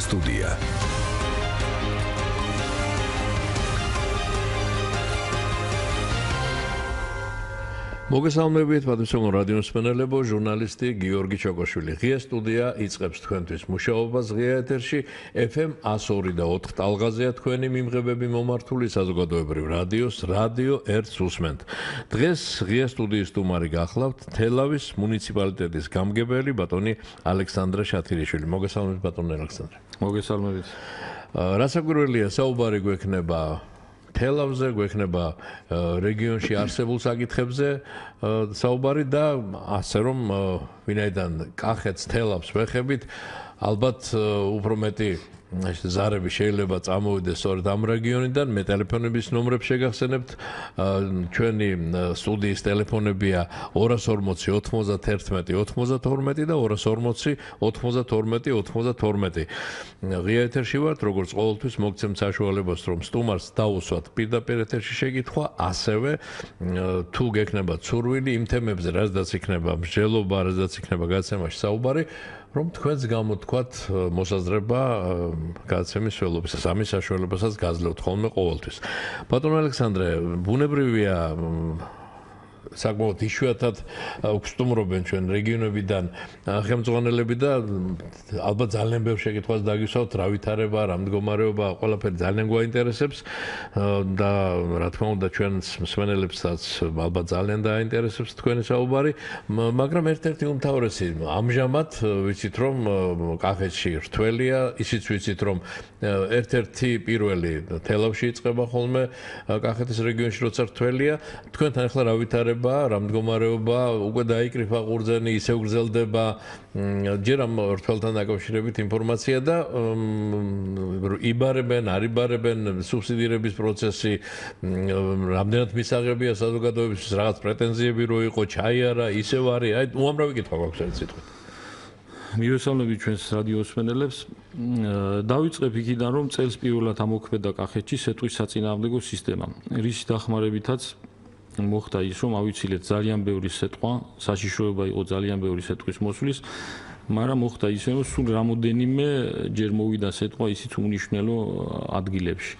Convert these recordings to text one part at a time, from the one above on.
სტუდია. მოგესალმებით, პატრიოტულ რადიოს მსმენელებო, ჟურნალისტი გიორგი ჩოკოშვილი. ღია სტუდია იწყებს თქვენთვის მუშაობას ღია ეთერში FM 102.4 ტალღაზეა თქვენი მიმღებები მომართული საზოგადოებრივ რადიოს რადიო 1-ს უსმენთ. დღეს ღია სტუდიის სტუმარი გახლავთ თელავის მუნიციპალიტეტის გამგებელი ბატონი ალექსანდრე შათირიშვილი. მოგესალმებით ბატონი ალექსანდრე. მოგესალმებით. რასაკვირველია საუბარი გვექნება თელავზე, გვექნება რეგიონში არსებულ საკითხებზე საუბარი და ასე რომ ვინაიდან კახეთს თელავს ვეხებით, ალბათ უფრო მეტი ზარები შეიძლება წამოვიდეს სწორედ ამ რეგიონიდან. მე ტელეფონების ნომრებს შეგახსენებთ. ჩვენი სტუდიის ტელეფონებია 240 91 92 და 240 92 92. ღია ეთერში ვართ, როგორც ყოველთვის მოგცემთ საშუალებას, რომ სტუმარს დაუსვათ პირდაპირ ეთერში შეკითხვა, ასევე თუ გექნებათ სურვილი იმ თემებზე, რაზეც იქნება მსჯელობა, რაზეც იქნება გაცემაში საუბარი, რომ თქვენს გამოთქვათ მოსაზრება გადაცემის ველობისას, ამის საშუალებასაც გაძლევთ ხოლმე ყოველთვის. ბატონ ალექსანდრე, ბუნებრივია საკმაოდ იშვიათად გვსტუმრობენ ჩვენ რეგიონებიდან ხელმძღვანელები და ალბათ ძალიან ბევრ შეკითხვას დაგისვავთ, რა ვითარება, რა მდგომარეობა, ყველაფერი ძალიან გვაინტერესებს და რა თქმა უნდა ჩვენს მსმენელებსაც ალბათ ძალიან დაინტერესებს თქვენი საუბარი, მაგრამ ერთ-ერთი უმთავრესი ამჟამად ვიცით რომ კახეთში რთველია, ისიც ვიცით რომ ერთ-ერთი პირველი თელავში იწყება ხოლმე კახეთის რეგიონში როცა რთველია, თქვენთან ახლა რა ვითარება, რა მდგომარეობა, უკვე დაიკრიფა ყურძენი, ისევ გრძელდება, ჯერ ამ რთველთან დაკავშირებით ინფორმაცია და იბარებენ, არ იბარებენ, სუბსიდირების პროცესი, რამდენად მისაღებია საზოგადოებისთვის, რაღაც პრეტენზიები რო იყო, ჩაიარა, ისევ არის, აი უამრავი კითხვა გვაქვს ერთ სიტყვით. მივესალმებით ჩვენს რადიოს მსმენელებს. დავიწყებ იქიდან, რომ წელს პირველად ამოქმედა კახეთში სეტყვის საწინააღმდეგო სისტემა, რის დახმარებითაც მოხდა ის, რომ ავიცილეთ ძალიან ბევრი სეტყვა, საშიშროება იყო ძალიან ბევრი სეტყვის მოსვლის, მაგრამ მოხდა ისე, რომ სულ რამოდენიმე ჯერ მოვიდა სეტყვა ისიც უმნიშვნელო ადგილებში.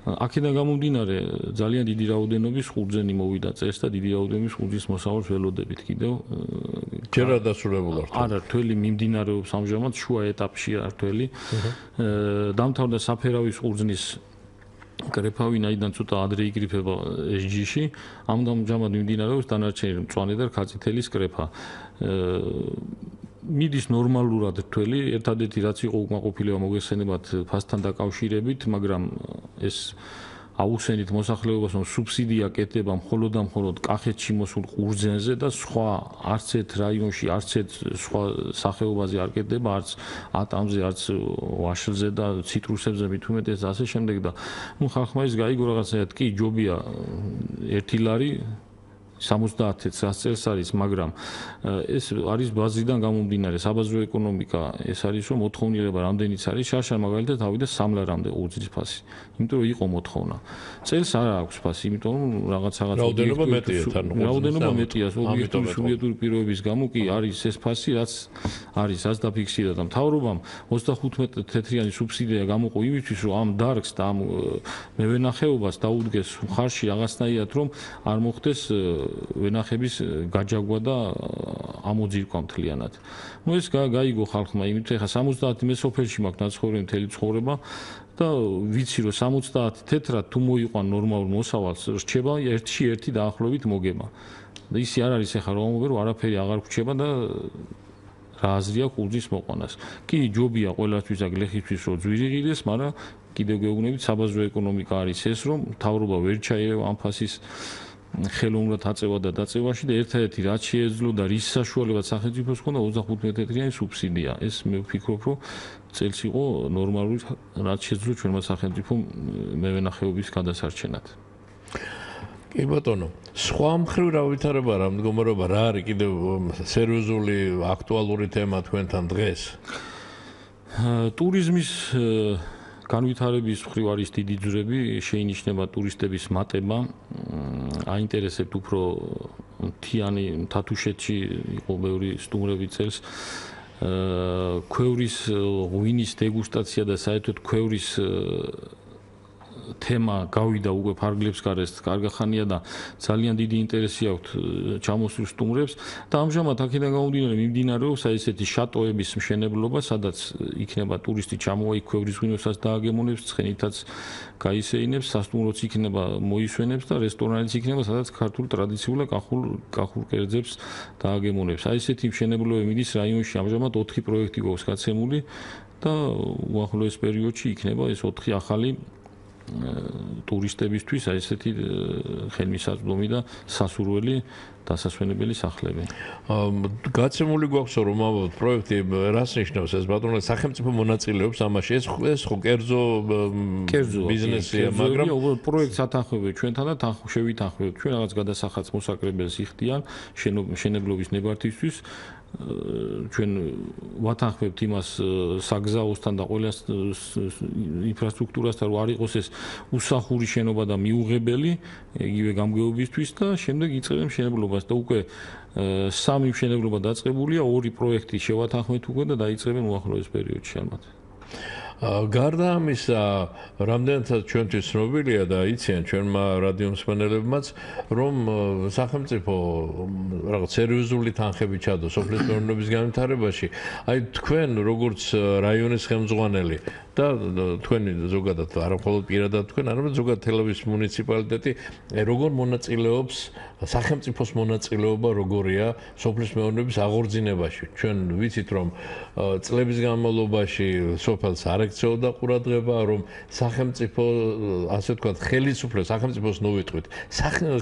აქედან გამომდინარე, ძალიან დიდი რაოდენობის ყურძენი მოვიდა წელს და დიდი რაოდენობის ყურძნის მოსავალს ველოდებით კიდევ. ჯერ არ დასრულებულა. არა, რთველი მიმდინარეობს ამჟამად შუა ეტაპშია რთველი. დამთავრდა საფერავის ყურძნის კრეფა, ვინაიდან ცოტა ადრე იკრიფება SG-ში, ამჟამად მიმდინარეობს დანარჩენი მწვანე და რქაწითელის კრეფა. მიდის ნორმალურად რთველი, ერთადერთი რაც იყო უკმაყოფილება მოგეხსენებათ ფასთან დაკავშირებით, მაგრამ ეს აუხსენით მოსახლეობას, რომ სუბსიდია კეთდება მხოლოდ და მხოლოდ კახეთში მოსულ ყურძენზე და სხვა არც ერთ რაიონში, არც ერთ სხვა სახეობაზე არ კეთდება, არც ატამზე, არც ვაშლზე და ციტრუსებზე მით უმეტეს და ასე შემდეგ და ხალხმა ის გაიგო რაღაცაად კი ჯობია 1 ლარი 70 წელს არის, მაგრამ ეს არის ბაზიდან გამომდინარე, საბაზრო ეკონომიკა ეს არის, რომ მოთხოვნილება რამდენიც არის, შარშან მაგალითად ავიდა 3 ლარამდე ყურძნის ფასი. იმიტომ რომ იყო მოთხოვნა. წელს არ აქვს ფასი, იმიტომ რომ რაღაცა რაოდენობა მეტია თან ყურძნის. რაოდენობა მეტია, ობიექტური პირობების გამო კი არის ეს ფასი, რაც არის, რაც დაფიქსირდა და მთავრობამ 35 თეთრიანი სუბსიდია გამოყო იმისთვის, რომ ამ დარგს და ამ მევენახეობას დაუდგეს მხარში რაღაცნაირად, რომ არ მოხდეს ვენახების გაჯაგვა და ამოძირკვა მთლიანად. ნუ ეს გაიგო ხალხმა, იმიტომ ეხა 70 მე სოფელში მაქვს ნაცხოვრები მთელი ცხოვრება და ვიცი რომ 70 თეთრად თუ მოიყვან ნორმალურ მოსავალს, რჩება 1-1 დაახლოებით მოგება. და ისი არ არის ეხა რომ ამობე რომ არაფერი აღარ გვჩება და რა აზრია ყურძნის მოყვანას. კი ჯობია ყველასთვის და გლეხისთვის რომ ძვირი ღირდეს, მაგრამ კიდევ გეუბნებით საბაზრო ეკონომიკა არის ეს, რომ მთავრობა ვერ ჩაერევა ამ ფასის ხელოვნურად აწევა და დაწევაში და ერთადერთი რაც შეეძლო და რის საშუალებად სახელმწიფოს ჰქონდა 35 თეთრიანი სუბსიდია. ეს მე ვფიქრობ, რომ წელს იყო ნორმალური რაც შეეძლო ჩვენმა სახელმწიფომ მევენახეობის გადასარჩენად. კი ბატონო, სხვა მხრივ რა ვითარება, რა მდგომარეობა, რა არის კიდევ სერიოზული აქტუალური თემა თქვენთან დღეს? ტურიზმის განვითარების მხრივ არის დიდი ძვრები, შეინიშნება ტურისტების მატება, აინტერესებთ უფრო მთიანი თათუშეთში იყო ბევრი სტუმრები წელს. ქვევრის ღვინის დეგუსტაცია და საერთოდ ქვევრის თემა გავიდა უკვე ფარგლებს გარეს კარგახანია და ძალიან დიდი ინტერესი აქვთ ჩამოსულ სტუმრებს და ამჟამად აქედან გამომდინარე მიმდინარეობს აი ესეთი შატოების მშენებლობა, სადაც იქნება ტურისტი ჩამოვა იქ ქვევრის ღვინოსაც დააგემონებს, ცხენითაც გაისეინებს, სასტუმროც იქნება მოისვენებს და რესტორანიც იქნება, სადაც ქართულ ტრადიციულ და კახურ კერძებს დააგემონებს. აი ესეთი მშენებლობები მიდის რაიონში ამჟამად 4 პროექტი გვაქვს გაცემული და უახლოეს პერიოდში იქნება ეს 4 ახალი ტურისტებისთვის აი ესეთი ხელმისაწვდომი და სასურველი დასასვენებელი სახლები. გაცემული გვაქვს რომ ამბობთ პროექტი რას ნიშნავს ეს ბატონო სახელმწიფო მონაწილეობს ამაში ეს ხო კერძო ბიზნესია მაგრამ უბრალოდ პროექტს ათანხმებთ ჩვენთან და შევითანხმებთ ჩვენ რაღაც გადასახადს მოსაკრებელს იხდიან შენებლობის ნებართვისთვის ჩვენ ვათანხმებთ იმას საგზაოსთან და ყველა ინფრასტრუქტურასთან რომ არ იყოს ეს უსახური შენობა და მიუღებელი იგივე გამგეობისთვის და შემდეგ იწყებენ მშენებლობას და უკვე 3 მშენებლობა დაწყებულია 2 პროექტი შევათანხმეთ უკვე და დაიწყებენ უახლოეს პერიოდში ალბათ გარდა ამისა, რამდენადაც ჩვენთვის ცნობილია და იციან ჩვენმა რადიო მსმენელებმაც, რომ სახელმწიფო რაღაც სერიოზული თანხები ჩადო სოფლის მეურნეობის განვითარებაში. აი თქვენ როგორც რაიონის ხელმძღვანელი და თქვენი ზოგადად არა მხოლოდ პირადად თქვენ, არამედ ზოგადად თელავის მუნიციპალიტეტი როგორ მონაწილეობს სახელმწიფოს მონაწილეობა როგორია სოფლის მეურნეობის აღორძინებაში. ჩვენ ვიცით რომ წლების განმავლობაში სოფელს არ ექცეოდა ყურადღება, რომ სახელმწიფო ასე ვთქვათ ხელისუფლებას სახელმწიფოს ნოვიტყვით.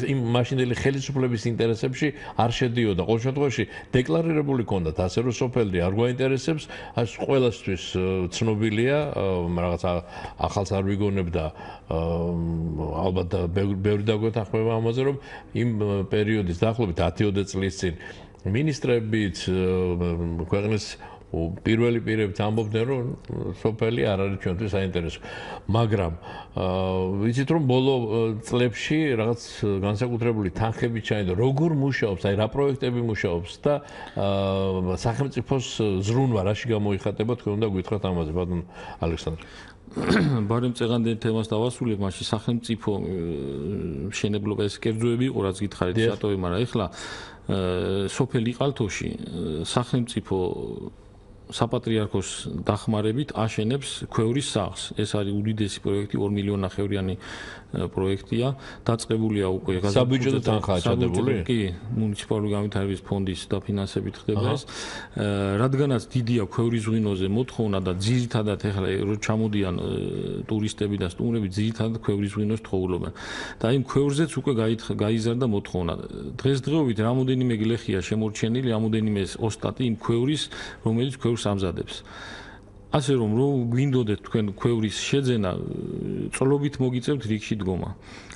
იმ მაშინდელი ხელისუფლების ინტერესებში არ შედიოდა. ყოველ შემთხვევაში დეკლარირებული ჰქონდათ ასე რომ სოფელი არ გვაინტერესებს, ეს ყველასთვის ცნობილია, რაღაც ახალს არ ვიგონებდა ალბათ ბევრი დაგვეთანხმება ამაზე რომ იმ პერიოდის დაახლოებით 10-20 წლის წინ მინისტრებიც ქვეყნის პირველი პირებიც ამბობდნენ რომ სოფელი არ არის ჩვენთვის საინტერესო. მაგრამ ვიცით რომ ბოლო წლებში რაღაც განსაკუთრებული თანხები ჩაიდო. როგორ მუშაობს, აი რა პროექტები მუშაობს და სახელმწიფოს ზრუნვა რაში გამოიხატება თქვენ უნდა გითხრათ ამაზე ბატონ ალექსანდრე. ბარემ წეღანდელ თემას დავასრულებ, მაშინ სახელმწიფო მშენებლობა ეს კერძოები იყო, რაც გითხარით შატოვი, მაგრამ ეხლა სოფელი ყალთოში სახელმწიფო საპატრიარქოს დახმარებით აშენებს ქვევრის სახლს. ეს არის უდიდესი პროექტი, 2 მილიონნახევრიანი პროექტია. დაწყებულია უკვე საბიუჯეტო თანხაა ჩადებული? კი, მუნიციპალური განვითარების ფონდის დაფინანსებით ხდება ეს. რადგანაც დიდია ქვევრის ღვინოზე მოთხოვნა და ძირითადად ეხლა რო ჩამოდიან ტურისტები და სტუმრები ძირითადად ქვევრის ღვინოს თხოვლობენ. და იმ ქვევრზეც უკვე გაიზარდა მოთხოვნა. დღესდღეობით რამოდენიმე გლეხია შემორჩენილი, რამოდენიმე ოსტატი იმ ქვევრის, რომელიც ქვევრს ამზადებს. ასე რომ გვინდოდეთ თქვენ ქვევრის შეძენა, წლობით მოგიწევთ რიგში დგომა.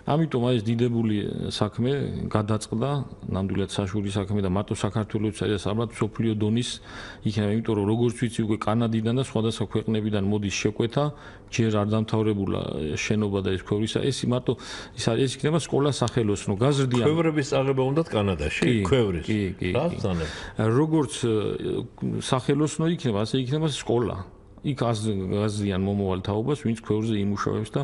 ამიტომ აი ეს დიდებული საქმე გადაწყდა, ნამდვილად საშუალო საქმე და მარტო საქართველოს არის ალბათ სოფლიო დონის იქნება, იმიტომ რომ როგორც ვიცი უკვე კანადიდან და სხვადასხვა ქვეყნებიდან მოდის შეკვეთა, ჯერ არ დამთავრებულა შენობა და ეს ქვევრისა, ეს მარტო ეს იქნება სკოლა სახელოსნო, გაზრდიან. ქვევრების აღება უნდათ კანადაში, ქვევრის. კი. რასწავლებ? როგორც სახელოსნო იქნება, ასე იქნება სკოლა. იქ აზრიან მომავალ თაობას, ვინც ქვევრზე იმუშავებს და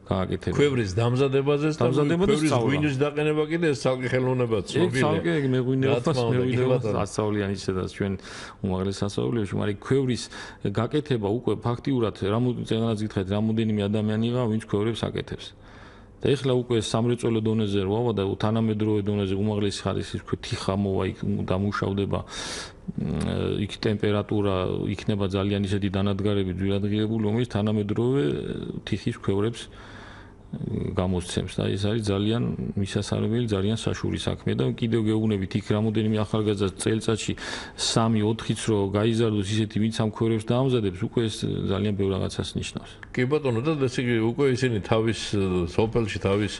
გააკეთებს. ქვევრის დამზადებაზეც და ქვევრის ღვინის დაყენება კიდე ეს ცალკე ხელოვნებაა ცნობილია. ცალკე მეღვინეობას ასწავლიან ისედაც ჩვენ უმაღლეს სასწავლებლებში, მაგრამ ქვევრის გაკეთება უკვე ფაქტიურად რამოდენიმე გითხარით, რამოდენიმე ადამიანია, ვინც ქვევრებს აკეთებს. და ეხლა უკვე სამრეწველო დონეზე როავა და თანამედროვე დონეზე უმაღლესი ხარისხის თიხა მოვა იქ დამუშავდება იქ ტემპერატურა იქნება ძალიან ისეთი დანადგარები ძვირადღირებული, რომელიც თანამედროვე თიხის ქვევრებს გამოსცემს და ეს არის ძალიან მისასალმებელი, ძალიან საშუალო საქმე და კიდევ გეუბნებით იქ რამოდენიმე ახალგაზრდა წელიწადში 3-4-იც რო გაიზარდოს ისეთი ვინც ამ ქვევრებს დაამზადებს, უკვე ეს ძალიან ბევრ რაღაცას ნიშნავს. კი ბატონო და ესე იგი უკვე ისინი თავის სოფელში თავის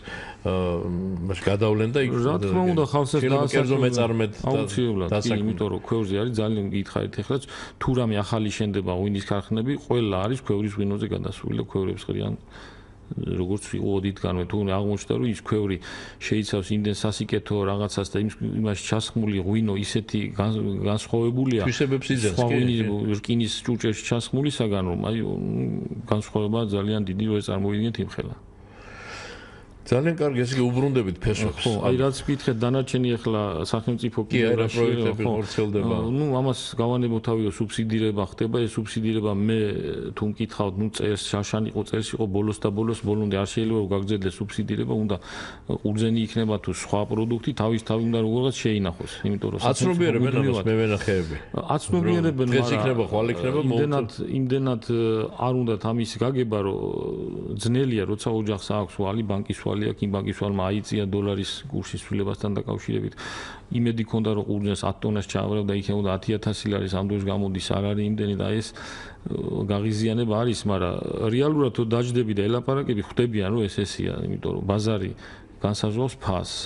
გადავლენ და იქ რა თქმა უნდა ხალხსაც დაასახელეთ აუცილებლად, იმიტომ რომ ქვევრზე არის ძალიან გითხარით ეხლაც თუ რამე ახალი შენდება ღვინის ქარხნები, ყველა არის ქვევრის ღვინოზე გადასული და ქვევრებს ყრიან როგორც იყო ოდითგანვე თუ აღმოჩნდა რომ ის ქვევრი შეიცავს იმდენ სასიკეთო რაღაცას და იმაში ჩასხმული ღვინო ისეთი განსხვავებულია თვისებებს იძენს კი რკინის ჭურჭელში ჩასხმულისაგან რომ აი განსხვავება ძალიან დიდი რო წარმოიდგინეთ იმხელა ძალიან კარგი ესე იგი უბრუნდებით ფესვებს ხო აი რაც ვკითხეთ დანარჩენი ახლა სახელმწიფო პროექტები ხორცელდება ნუ ამას გავანებოთავიო სუბსიდირება ხდება ეს სუბსიდირება მე თუ მკითხავთ ნუ წერს შაშან იყო წერს იყო ბოლოს და ბოლოს ბოლომდე არ შეიძლება რომ გაგრძელდეს სუბსიდირება უნდა ყურძენი იქნება თუ სხვა პროდუქტი თავისთავად უნდა როგორღაც შეინახოს იმიტომ რომ აცნობიერებენ ამას მევენახეები აცნობიერებენ დღეს იქნება ხვალ იქნება იმდენად არ უნდათ ამის გაგება რომ ძნელია როცა ოჯახს აქვს ვალი ბანკის აქ იმ ბანკის ვალმა აიწია დოლარის კურსის ცვლილებასთან დაკავშირებით იმედი ქონდა რომ ყურძენს 10 ტონას ჩაავლებდა იქ უნდა 10000 ლარის ამ დროს გამოდის არ არის იმდენი და ეს გაღიზიანება არის მაგრამ რეალურად თუ დაждები და ელაპარაკები ხვდებიან რომ ეს ესეა იმიტომ რომ ბაზარი განსაზღვრავს ფასს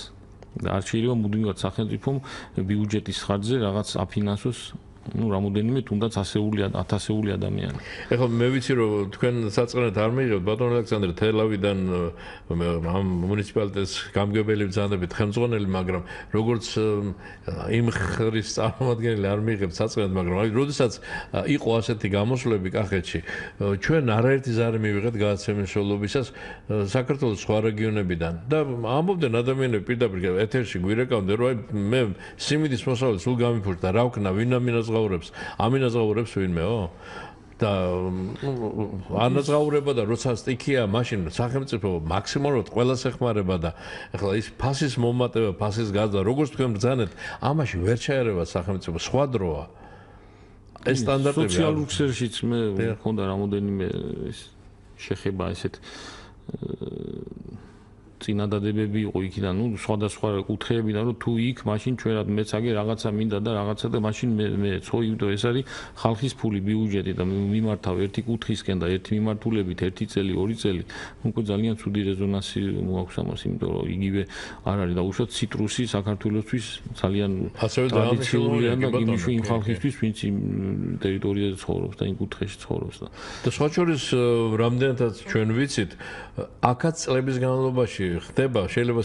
და არ შეიძლება მუდმივად სახელმწიფომ ბიუჯეტის ხარჯზე რაღაც აფინანსოს ну რამოდენიმე თუნდაც 1000 ადამიანი. ეხლა მე ვიცი რომ თქვენ საწყენად არ მიიღებთ ბატონ ალექსანდრე თელავიდან ამ მუნიციპალიტეტის გამგებელი ბრძანდებით ხელმძღვანელი, მაგრამ როგორც იმ ხრის წარმომადგენელი არ მიიღებთ საწყენად, მაგრამ აი როდესაც იყო ასეთი გამოსვლები კახეთში, ჩვენ არაერთი ზარი მივიღეთ გადაცემის სოლობისას საქართველოს სხვა რეგიონებიდან და ამბობდნენ ადამიანები პირდაპირ ეთერში გვირეკავდნენ რომ აი მე სიმინდის მოსავლის სულ გამიფურდა რა ვქნა ვინ ამინაზღაურებს ვინმეო და ანაზღაურება და როცა სტიქია მაშინ სახელმწიფო მაქსიმალურად ყველას ეხმარება და ეხლა ის ფასის მომატება ფასის გაზრდა როგორც თქვენ ბრძანეთ ამაში ვერ ჩაერევა სახელმწიფო სხვა დროა ეს სტანდარტები სოციალურ ქსელშიც მე მქონდა რამოდენიმე შეხება ესეთ წინადადებები იყო იქიდან, ну, სხვადასხვა კუთხეებიდან, რომ თუ იქ მაშინ ჩვენად მეც აგი რაღაცა მინდა და რაღაცა და მაშინ მე ცოი, იმიტომ ეს არის ხალხის ფული, ბიუჯეტი და მიმართავ ერთი კუთხისკენ და ერთი მიმართულებით, ერთი წელი, ორი წელი, უკვე ძალიან ცუდი რეზონანსი მოაქვს ამას, იმიტომ რომ იგივე არ არის და უშუალოდ ციტრუსი საქართველოსთვის ძალიან ტრადიციულია და იმიშვი იმ ხალხისთვის, ვინც იმ ტერიტორიაზე ცხოვრობს და იმ კუთხეში ცხოვრობს და სხვა შორის რამდენადაც ჩვენ ვიცით, აქაც წლების განმავლობაში ხდება შეიძლება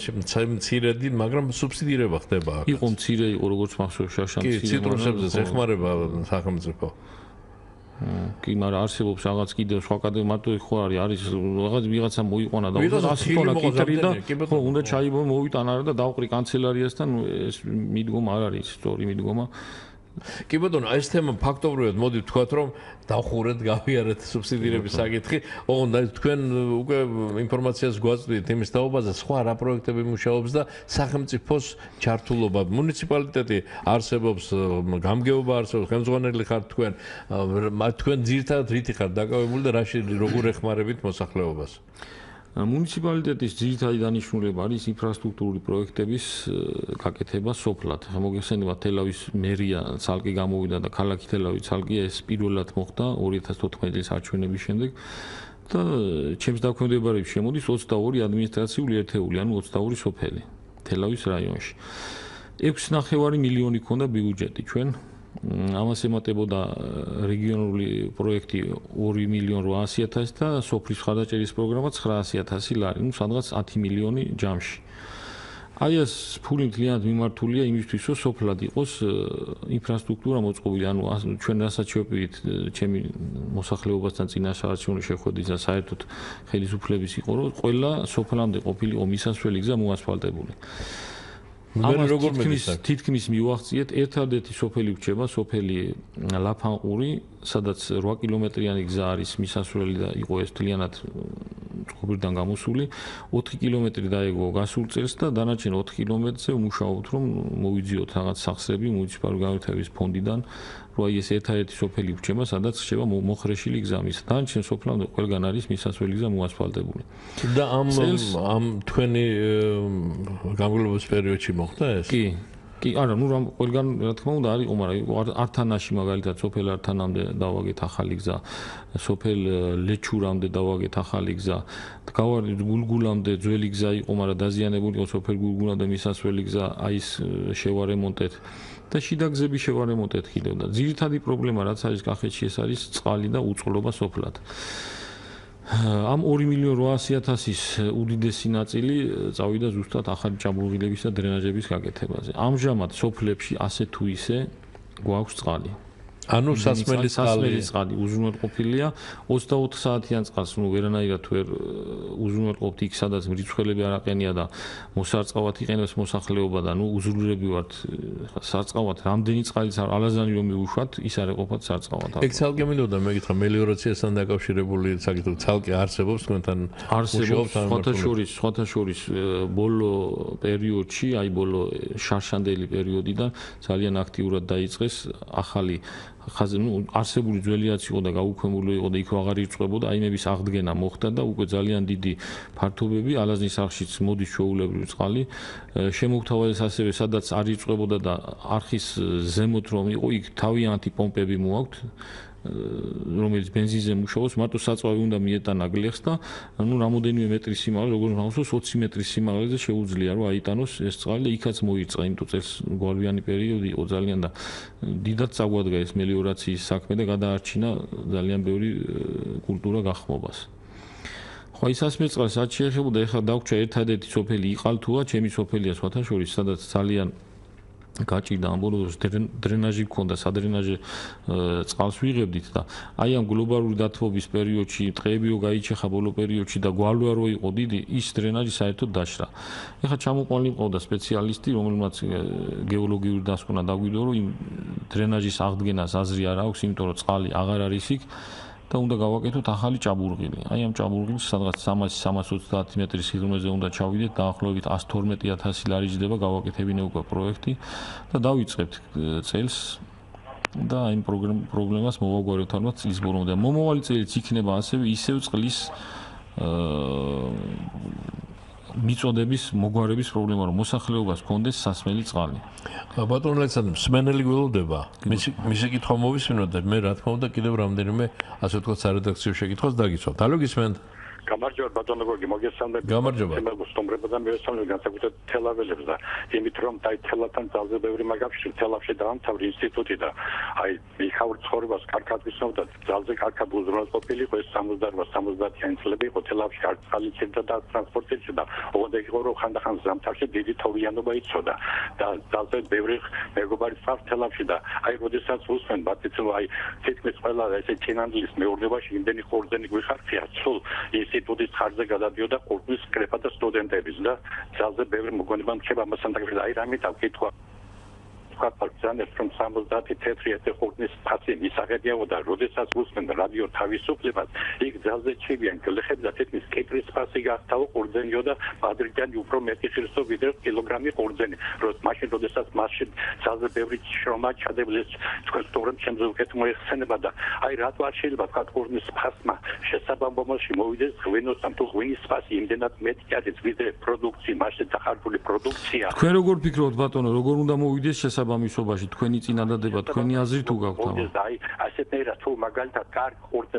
მცირედი, მაგრამ სუბსიდირება ხდება აქ. იყო მცირე, იყო როგორც მახსოვს შაშან მცირე. კი, ციტრუსებზე ეხმარება სახელმწიფო. კი, მაგრამ არსებობს რაღაც კიდევ სხვა კადე მარტო ხო არის რაღაც ვიღაცა მოიყვანა და 100 ტონა კიტრი და ხო უნდა ჩაიბო მოვიტანა და დავყრი კანცელარიასთან ეს მიდგომა არ არის სწორი მიდგომა. კი ბატონო, ეს თემა ფაქტობრივად მოდი ვთქვათ, რომ დავხურეთ, გავიარეთ სუბსიდირების საკითხი. ოღონდ თქვენ უკვე ინფორმაციას გვაწვდით იმის თაობაზე, სხვა რა პროექტები მუშაობს და სახელმწიფოს ჩართულობა. მუნიციპალიტეტი არსებობს, გამგეობა არსებობს, ხელმძღვანელი ხართ თქვენ. თქვენ ძირითადად რითი ხართ დაკავებული და რაში როგორ ეხმარებით მოსახლეობას? მუნიციპალიტეტის ძირითადი დანიშნულება არის ინფრასტრუქტურული პროექტების გაკეთება სოფლად. მოგეხსენება თელავის მერია ცალკე გამოვიდა და ქალაქი თელავი ცალკე ეს პირველად მოხდა 2014 წლის არჩევნების შემდეგ და ჩემს დაქვემდებარებაში შემოდის 22 ადმინისტრაციული ერთეული, ანუ 22 სოფელი თელავის რაიონში. 6.5 მილიონი ქონდა ბიუჯეტი ჩვენ ამას ემატებოდა რეგიონული პროექტი 2.800.000 და სოფლის მხარდაჭერის პროგრამა 900.000 ლარი, ну, სადღაც 10 მილიონი ჯამში. აი ეს ფული მთლიანად მიმართულია იმისთვის, რომ სოფლად იყოს ინფრასტრუქტურა მოწყობილი, ანუ ჩვენ რასაც შევპირით, ჩემი მოსახლეობასთან წინასაარჩევნო შეხვედრის და საერთოდ ხელისუფლების იყო, რომ ყველა სოფლამდე ყოფილიყო მისასვლელი გზა მოასფალტებული. ამას თითქმის მივახციეთ ერთადერთი სოფელი გვჭება სოფელი ლაფანყური სადაც 8 კილომეტრიანი გზა არის მისასვლელი და იყო ეს თლიანად წყობილიდან გამოსული 4 კილომეტრი დაეგო გასულ წელს და დანარჩენ 4 კილომეტრზე ვმუშაობთ რომ მოვიძიოთ რაღაც სახსრები მუნიციპალური განვითარების ფონდიდან რომ აი ეს ერთადერთი სოფელი გვჭება სადაც ხდება მოხრეშილი გზამის დანარჩენ სოფლამდე ყველგან არის მისასვლელი გზა მოასფალტებული და ამ თქვენი გამგებლობის პერიოდში მოხდა ეს? კი, არა, ну ყველგან რა თქმა უნდა არის, მაგრამ ართანაში მაგალითად სოფელ ართანამდე დავაგეთ ახალი გზა, სოფელ ლეჩურამდე დავაგეთ ახალი გზა, გავარდით გულგულამდე ძველი გზა იყო, მაგრამ დაზიანებული იყო სოფელ გულგულამდე მისასვლელი გზა, აი ეს შევარემონტეთ და შიდა გზები შევარემონტეთ კიდევ და ძირითადი პრობლემა რაც არის კახეთში ეს არის წყალი და უწყლობა სოფლად. ამ 2.800.000-ის უდიდესი ნაწილი წავიდა ზუსტად ახალი ჭაბურღილების და დრენაჟების გაკეთებაზე. ამჟამად სოფლებში ასე თუ ისე გვაქვს წყალი. ანუ სასმელი წყალი უზრუნველყოფილია 24 საათიან წყალს ვერანაირად ვერ უზრუნველყოფთ იქ სადაც მრიცხველები არ აყენია და მოსარწყავად იყენებს მოსახლეობა და უზრუნველები ვართ სარწყავად რამდენი წყალიც ალაზანი რომ მივუშვათ ის არ ეყოფათ სარწყავად. ეგ ცალკე მინდოდა მეკითხა მელიორაციასთან დაკავშირებული საკითხი ცალკე არსებობს თქვენთან არსებობს სხვათა შორის ბოლო პერიოდში აი ბოლო შარშანდელი პერიოდიდან ძალიან აქტიურად დაიწყეს ახალი არსებული ძველიაც იყო და გაუქმებული იყო და იქ აღარ ირწყვებოდა აიმების აღდგენა მოხდა და უკვე ძალიან დიდი ფართობები ალაზნის არხშიც მოდის ჩვეულებრივი წყალი შემოგთავაზეს ასევე სადაც არ ირწყვებოდა და არხის ზემოთ რომ იყო იქ თავიანთი პომპები მოაქვთ რომელიც ბენზინზე მუშაობს მარტო საწვავი უნდა მიეტანა გლეხს და რამოდენიმე მეტრის სიმაღლე როგორც მახსოვს 20 მეტრის სიმაღლეზე შეუძლია რომ აიტანოს ეს წყალი და იქაც მოირწყა იმიტომ წელს გვალვიანი პერიოდი იყო ძალიან და დიდად წაგვადგა ეს მელიორაციის საქმე და გადაარჩინა ძალიან ბევრი კულტურა გახმობას. ხო ის ასმერწყალს რაც შეეხებოდა ეხლა დაგვრჩა ერთადერთი სოფელი იყალთუა ჩემი სოფელია სხვათა შორის სადაც ძალიან გაჭირდა ამ ბოლოს დრენაჟი გქონდა სადრენაჟე წყალს ვიღებდით და აი ამ გლობალური დათბობის პერიოდში ტყეები რო გაიჩეხა ბოლო პერიოდში და გვალვა რო იყო დიდი ის დრენაჟი საერთოდ დაშრა. ეხლა ჩამოყვანილი მყავდა სპეციალისტი რომელმაც გეოლოგიური დასკვნა დაგვიდო რომ იმ დრენაჟის აღდგენას აზრი არ აქვს იმიტომ რომ წყალი აღარ არის იქ და უნდა გავაკეთოთ ახალი ჭაბურღილი. აი ამ ჭაბურღილს სადღაც 300-330 მეტრის სიღრმეზე უნდა ჩავიდეთ, დაახლოებით 112.000 ლარი ჯდება გავაკეთებინე უკვე პროექტი და დავიწყებთ წელს და აი პრობლემას მოვაგვარებთ ალბათ წლის ბოლომდე. მომავალი წელიც იქნება ასევე ისევ წყლის მიწოდების მოგვარების პრობლემა რომ მოსახლეობას ჰქონდეს სასმელი წყალი. ბატონო ლეცანდრე მსმენელი გველოდება. მისი კითხვა მოვისმინოთ და მე რა თქმა უნდა კიდევ რამდენიმე ასე ვთქვათ სარედაქციო შეკითხვას დაგიცვავთ. ალო გისმენთ? გამარჯობა ბატონო გოგი, მოგესალმებით. გამარჯობა. მე გუსტომრება და მივესალმები განსაკუთრებით თელაველებს და იმით რომ აი თელათან ძალზე ბევრი მაგაფშე თელავში დაამთავრე ინსტიტუტი და აი მიხაურ ცხოვრებას კარგად ვისმენთ და ძალზე კარგად უზრუნველყოფილი იყო ეს 68-70-იანი წლები იყო თელავში კარგად იცოდა და ტრანსპორტიც და ოღონდ იყო რომ ხანდახან ზამთარში დიდი თოვლიანობა იცოდა და ძალზე ბევრი მეგობარი სწავს თელავში და აი როდესაც უსმენ ბატიც რომ აი თითქმის ყველა ესე ჩინანძლის მეურნეობაში იმდენი ხორცენი გვიხარხია სულ ინსტიტუტის ხარჯზე გადადიოდა ყურბის კრეფა და სტუდენტების და ძალზე ბევრი მოგონება მრჩება ამასთან დაკავშირებით აი რამე დავკითხვა პარტიზანებს რომ 70 თეთრი ეთეყურნის ფასი მისაღებიაო და როდესაც უსმენ რადიო თავისუფლებას იქ ძალზე ჩივიან გლეხები და თითქმის კიტრის ფასი გახტაო ყურძენიო და მადრიდიდან უფრო მეტი ხირსო ვიდრე კილოგრამი ყურძენი მაშინ როდესაც მასში ძალზე ბევრი შრომა ჩადებს თქვენ სტუმრებს ჩემზე უკეთ მოიხსენება და აი რატო არ შეიძლება თქვა ყურძნის ფასმა შესაბამბომოში მოვიდეს ღვინოსთან თუ ღვინის ფასი იმდენად მეტი არის ვიდრე პროდუქცია მასში დახარჯული პროდუქცია თქვენ როგორ ფიქრობთ ბატონო როგორ უნდა მოვიდეს შესაბამისობაში თქვენი წინადადება თქვენი აზრი თუ გაქვთ აი ასეთნაირად თუ მაგალითად კარგ ყურძე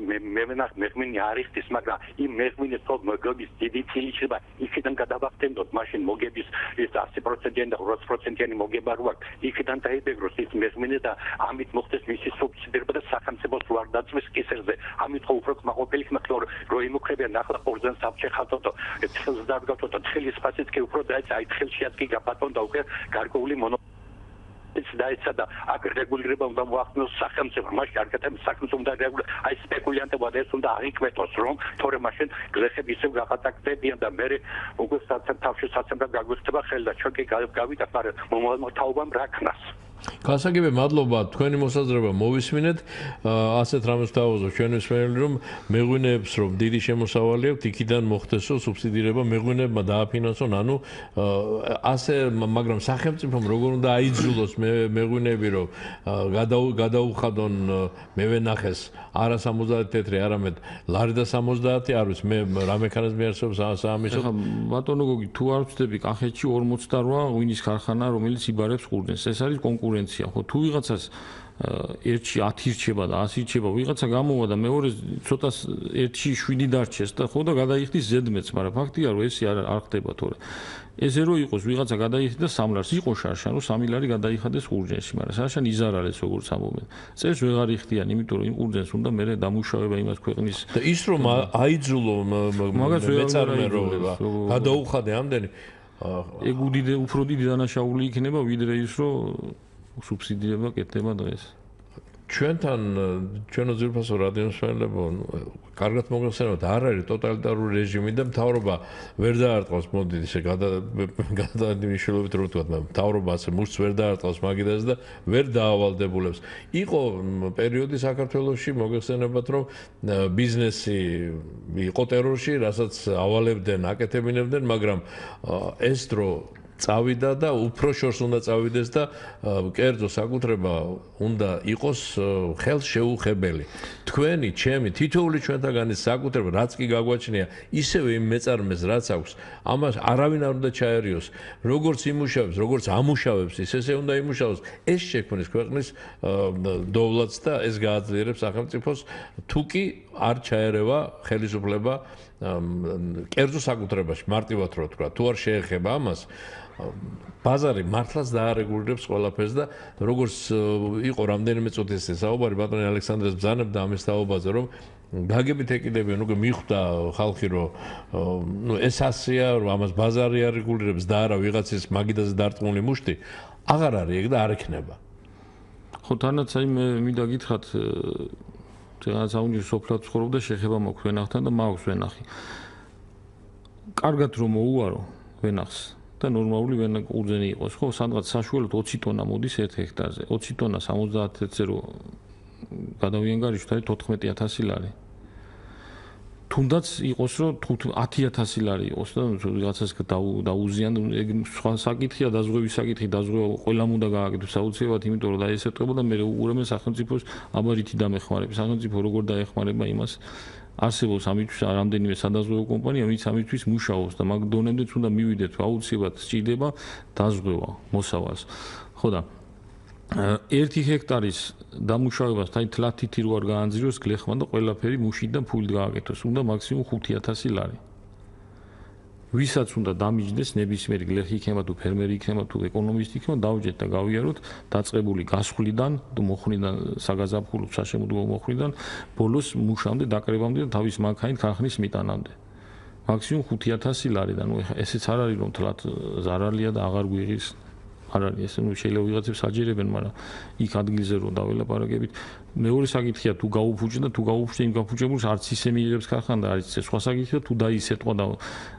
მეღვინი არ იხდის მაგრამ იმ მეღვინის თო მოგების დიდი წილი შეიძლება იქიდან გადავახტენდოთ მაშინ მოგების ის 100%-იანი და 200%-იანი მოგება რო აქვს იქიდან დაიბეგროს ის მეღვინე და ამით მოხდეს მისი სუბსიდირება და სახელმწიფოს ვარ დაწვის კისერზე ამით ხო უფრო მაყოფილი ხმაკლო რო იმუქრებიან ახლა ყურძენს აფჩეხავთ და თხილს დაგავთ და თხილის ფასიც კი უფრო დაიცა აი თხილშიაც კი გაბატონ და უკვე გარკვეული ის დაიცა და აქ რეგულირება უნდა მოახდინოს სახელმწიფო მაშინ არ გეტყვი სახელმწიფო უნდა აი სპეკულიანტებმა ეს უნდა აღიკვეთოს რომ თორე მაშინ გლეხები ისევ გაღატაკდებიან და მე უკვე თავში საცემბრად გაგვიხდება ხელი და ჩვენ კი გავიდა მაგრამ მომავალმა თაობამ რა ქნას გასაგებია მადლობა თქვენი მოსაზრება მოვისმინეთ ასეთ რამეს დავუძო ჩვენ მსმენელი რომ მეღვინეებს რომ დიდი შემოსავალი აქვს იქიდან მოხდესო სუბსიდირება მეღვინეებმა დააფინანსონ ანუ ასე მაგრამ სახელმწიფომ როგორ უნდა აიძულოს მეღვინეები რომ გადაუხადონ მევენახეს არა 70 თეთრი არამედ ლარი და 70 არ ვიცი მე რა მექანიზმი არსებობს ამის ახლა ბატონო გოგი თუ არ ვწდები კახეთში 48 ღვინის ქარხანა რომელიც იბარებს ყურძენს ეს არის კონკურსი კონკურენცია, ხო, თუ ვიღაცას ერთში 10 რჩება და 100 რჩება, ვიღაცა გამოვა და მეორე ცოტა ერთში 7 დარჩეს და ხო და გადაიხდის ზედმეტს, მაგრამ ფაქტია რომ ეს არ ხდება თორე. ესე რო იყოს ვიღაცა გადაიხდა 3 ლარს, იყო შარშან რომ 3 ლარი გადაიხადეს ყურძენში, მაგრამ შარშან იზარალეს როგორც ამობენ. წელს ვეღარ იხდიან, იმიტომ რომ იმ ყურძენს უნდა მერე დამუშავება იმას ქვეყნის და ის რომ აიძულო მეწარმეობა, გადაუხადე ამდენი ეგ უფრო დიდი დანაშაული იქნება ვიდრე ის რომ სუბსიდირება კეთდება დღეს. ჩვენო ძირფასო რადიომსმენელებო, კარგად მოგეხსენებათ, არ არის ტოტალიტარული რეჟიმი და მთავრობა ვერ დაარტყავს, მოდი ისე გადანიშნულებით რომ ვთქვათ, მთავრობა ასე მუშტს ვერ დაარტყავს მაგიდას და ვერ დაავალდებულებს. იყო პერიოდი საქართველოში, მოგეხსენებათ, რომ ბიზნესი იყო ტერორში, რასაც ავალებდნენ, აკეთებინებდნენ, მაგრამ ეს დრო წავიდა და უფრო შორს უნდა წავიდეს და კერძო საკუთრება უნდა იყოს ხელშეუხებელი. თქვენი, ჩემი, თითოეული ჩვენთაგანის საკუთრება, რაც კი გაგვაჩნია, ისევე იმ მეწარმეს, რაც აქვს, ამას არავინ არ უნდა ჩაერიოს. როგორც იმუშავებს, როგორც ამუშავებს, ისე უნდა იმუშაოს. ეს შექმნის ქვეყნის დოვლათს და ეს გააძლიერებს სახელმწიფოს, თუ კი არ ჩაერევა ხელისუფლება კერძო საკუთრებაში, მარტივად რო ვთქვა, თუ არ შეეხება ამას, ბაზარი მართლაც დაარეგულირებს ყველაფერს და როგორც იყო რამდენიმე წუთის საუბარი ბატონი ალექსანდრეს ბრძანებდა ამის თაობაზე, რომ გაგებით ეკიდებიან, უკვე მიხვდა ხალხი, რომ ეს ასია, რომ ამას ბაზარი არეგულირებს და არა ვიღაცის მაგიდაზე დარწმუნებული მუშტი, აღარ არის ეგ და არ ექნება. ხო, თანაც აი მე მინდა გითხრათ, რაღაც აუნჯი სოფლად ცხოვრობდა შეხება მაქვს ვენახთან და მაქვს ვენახი. კარგად რომ მოუარო ვენახს და ნორმალური ყურძენი იყოს, ხო, სადღაც საშუალოდ 20 ტონა მოდის 1 ჰექტარზე. 20 ტონა 70-ზე რო გადავიანგარიშოთ, არის 14000 ლარი. თუნდაც იყოს რომ 10000 ლარი იყოს და ვიღაცას დაუზიან, ეგ სხვა საკითხია, დაზღვევის საკითხი, დაზღვევა ყველამ უნდა გააკეთოს აუცილებლად, იმიტომ რომ დაესწრებოდა მე უურემენ სახელმწიფოს აბარითი დამეხმარება. სახელმწიფო როგორ დაეხმარება იმას არსებობს ამისთვის რამდენიმე სადაზღვევო კომპანია, ვინც ამისთვის მუშაობს და მაგ დონემდეც უნდა მივიდეთ, აუცილებლად სჭირდება დაზღვევა, მოსავალს. ხო და 1 ჰექტარის დამუშავებას თან თლათითი რო არ გაანძიოს გლეხმა და ყველაფერი მუშიდან ფულით გააკეთოს, უნდა მაქსიმუმ 5000 ლარი. ვისაც უნდა დამიჯდეს ნებისმიერი გლეხი იქნება თუ ფერმერი იქნება თუ ეკონომისტი იქნება, დავჯეთ და გავიაროთ დაწყებული გასვლიდან, მოხვნიდან საგაზაფხულო საშემოდგომო მოხვნიდან ბოლოს მუშამდე დაკრებამდე და თავის მანქანით ქარხნის მიტანამდე. მაქსიმუმ 5000 ლარი და ნუ ეხა ესეც არ არის რომ თლათ ზარალია და აღარ გვიღის არ არის ეს ნუ შეიძლება ვიღაცებს აჯერებენ, მაგრამ იქ ადგილზე რომ დაველაპარაკებით. მეორე საკითხია თუ გაუფუჭდა და თუ გაუფუჭდა იმ გაფუჭებულს არც ისე მიიღებს ქარხანა და არც ისე სხვა საკითხია თუ დაისეთყვა და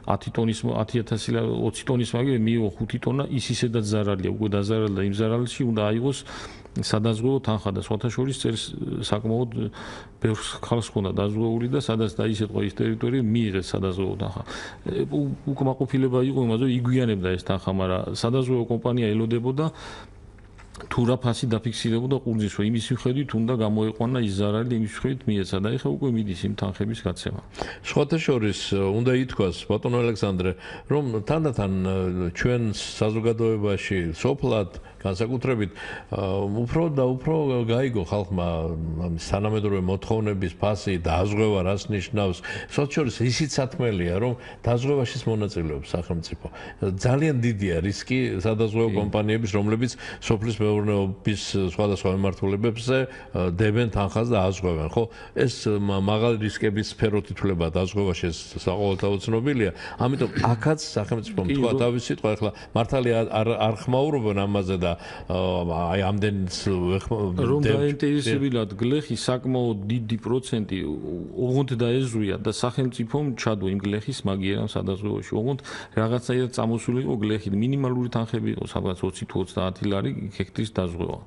10 ტონის 10000 20 ტონის მაგივრე მიიღო 5 ტონა ის ისედაც ზარალია, უკვე დაზარალდა იმ ზარალში უნდა აიღოს სადაზღვევო თანხა და სხვათა შორის წელს საკმაოდ ბევრ ხალხს ჰქონდა დაზღვეული და სადაც დაისეთყვა ის ტერიტორია მიიღეს სადაზღვევო თანხა. უკმაყოფილება იყო იმაზე იგვიანებდა ეს თანხა, მაგრამ სადაზღვევო კომპანია ელოდებოდა თუ რა ფასი დაფიქსირებოდა ყურძნის, რომ იმის მიხედვით უნდა გამოეყვანა ის ზარალი და იმის მიხედვით მიეცა და ეხლა უკვე მიდის იმ თანხების გაცემა. სხვათა შორის უნდა ითქვას ბატონო ალექსანდრე, რომ თანდათან ჩვენ საზოგადოებაში სოფლად განსაკუთრებით უფრო და უფრო გაიგო ხალხმა სანამედროვე მოთხოვნების ფასი დაზღვევა რას ნიშნავს. სხვათა შორის ისიც სათმელია, რომ დაზღვევაშიც მონაწილეობს სახელმწიფო. ძალიან დიდია რისკი სადაზღვევო კომპანიების, რომლებიც სოფლის მეურნეობის სხვადასხვა მიმართულებებზე დებენ თანხას და აზღვევენ, ხო? ეს მაღალი რისკების სფეროთ ითვლება დაზღვევაში, ეს საყოველთაო ცნობილია. ამიტომ აქაც სახელმწიფომ თქვა თავის სიტყვა, ეხლა მართალია არ ხმაურობენ ამაზე და აი ამდენს რომ დაინტერესებულად გლეხი საკმაოდ დიდი პროცენტი ოღონდ დაეზვია და სახელმწიფომ ჩადო იმ გლეხის მაგიერამ სადაზღვევოში. ოღონდ რაღაცაირად წამოსული იყო გლეხი, მინიმალური თანხები იყო, სადღაც 20 თუ 30 ლარი ჰექტრის დაზღვევა.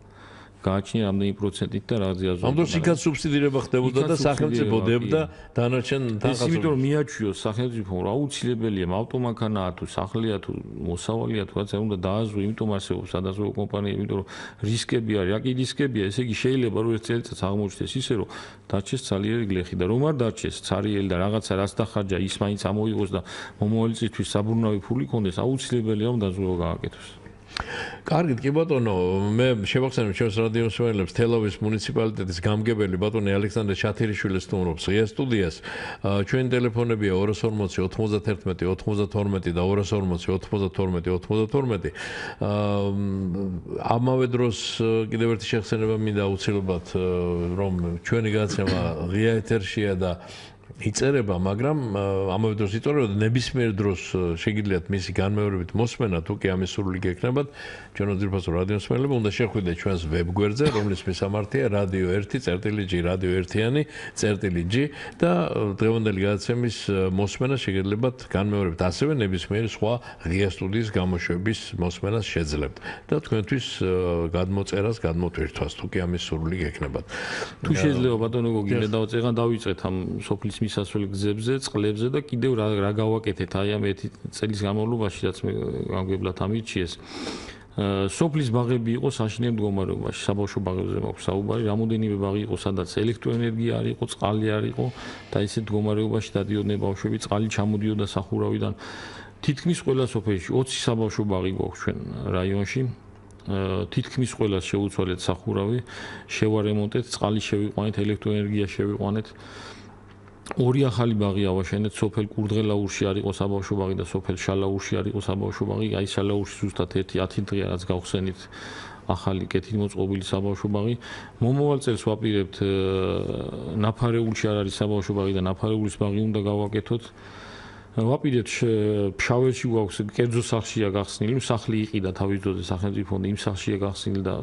გააჩნია რამდენი პროცენტით და რა ზიაზო. ამ დროს იქაც სუბსიდირება ხდებოდა და სახელმწიფო დებდა დანარჩენ თანხას. ეს იმიტომ რომ მიაჩვიოს სახელმწიფომ რა აუცილებელია ავტომანქანაა თუ სახლია თუ მოსავალია თუ რაცა უნდა დააზღვე, იმიტომ არსებობს სადაზღვევო კომპანიები, იმიტომ რომ რისკები არის, რა კი რისკებია, ესე იგი შეიძლება რომ ერთ წელიწადს აღმოჩნდეს ისე რომ დარჩეს ძლიერი გლეხი და რომ არ დარჩეს ცარიელი და რაღაცა რაც დახარჯა ის მაინც ამოიღოს და მომავალი წლისთვის საბრუნავი ფული ქონდეს, აუცილებელია რომ დაზღვევა გააკეთოს. კარგით, კი ბატონო, მე შევახსენებ ჩვენს რადიო მსმენელებს თელავის მუნიციპალიტეტის გამგებელი ბატონი ალექსანდრე შათირიშვილის სტუმრობს ღია სტუდიას. ჩვენი ტელეფონებია 240 91 92 და 240 92 92. ამავე დროს კიდევ ერთი შეხსენება მინდა აუცილებლად რომ ჩვენი გადაცემა ღია ეთერშია და იწერება, მაგრამ ამავე დროს იწერება და ნებისმიერ დროს შეგიძლიათ მისი განმეორებით მოსმენა, თუ კი ამის სრული გექნებათ, ჩვენო ძირფასო რადიო მსმენელები უნდა შეხვიდეთ ჩვენს ვებგვერდზე, რომლის მისამართია Radio 1.G, Radio 1-G და დღევანდელი გადაცემის მოსმენა შეგიძლიათ განმეორებით, ასევე ნებისმიერი სხვა ღია სტუდიის გამოშვების მოსმენას შეძლებთ და თქვენთვის გადმოწერას, გადმოტვირთვას, თუ კი ამის სრული გექნებათ. თუ შეიძლება ბატონო გოგი, მე დავიწყეთ ამ სოფლის მისასვლელ გზებზე, წყლებზე და კიდევ რა გავაკეთეთ აი ამ ერთი წელის განმავლობაში, რაც მე გამგებლად ამირჩიეს. სოფლის ბაღები იყო საშინელ მდგომარეობაში, საბავშვო ბაღებზე მაქვს საუბარი, რამოდენიმე ბაღი იყო, სადაც ელექტროენერგია არ იყო, წყალი არ იყო და ისეთ მდგომარეობაში დადიოდნენ ბავშვები, წყალი ჩამოდიოდა სახურავიდან. თითქმის ყველა სოფელში 20 საბავშვო ბაღი გვაქვს ჩვენ რაიონში. თითქმის ყველას შეუცვალეთ სახურავი, შევარემონტეთ, წყალი შევიყვანეთ, ელექტროენერგია შევიყვანეთ. ორი ახალი ბაღი ავაშენეთ, სოფელ კურდღელაურში არ იყო საბავშვო ბაღი და სოფელ შალაურში არ იყო საბავშვო ბაღი. აი შალაურში ზუსტად 10 დღეა რაც გავხსენით ახალი კეთილმოწყობილი საბავშვო ბაღი. მომავალ წელს ვაპირებთ ნაფარეულში არ არის საბავშვო ბაღი და ნაფარეულის ბაღი უნდა გავაკეთოთ. ვაპირებთ ფშაველში გვაქვს კერძო სახლშია გახსნილი, სახლი იყიდა თავის დროზე სახელმწიფო ფონდი, იმ სახლშია გახსნილი და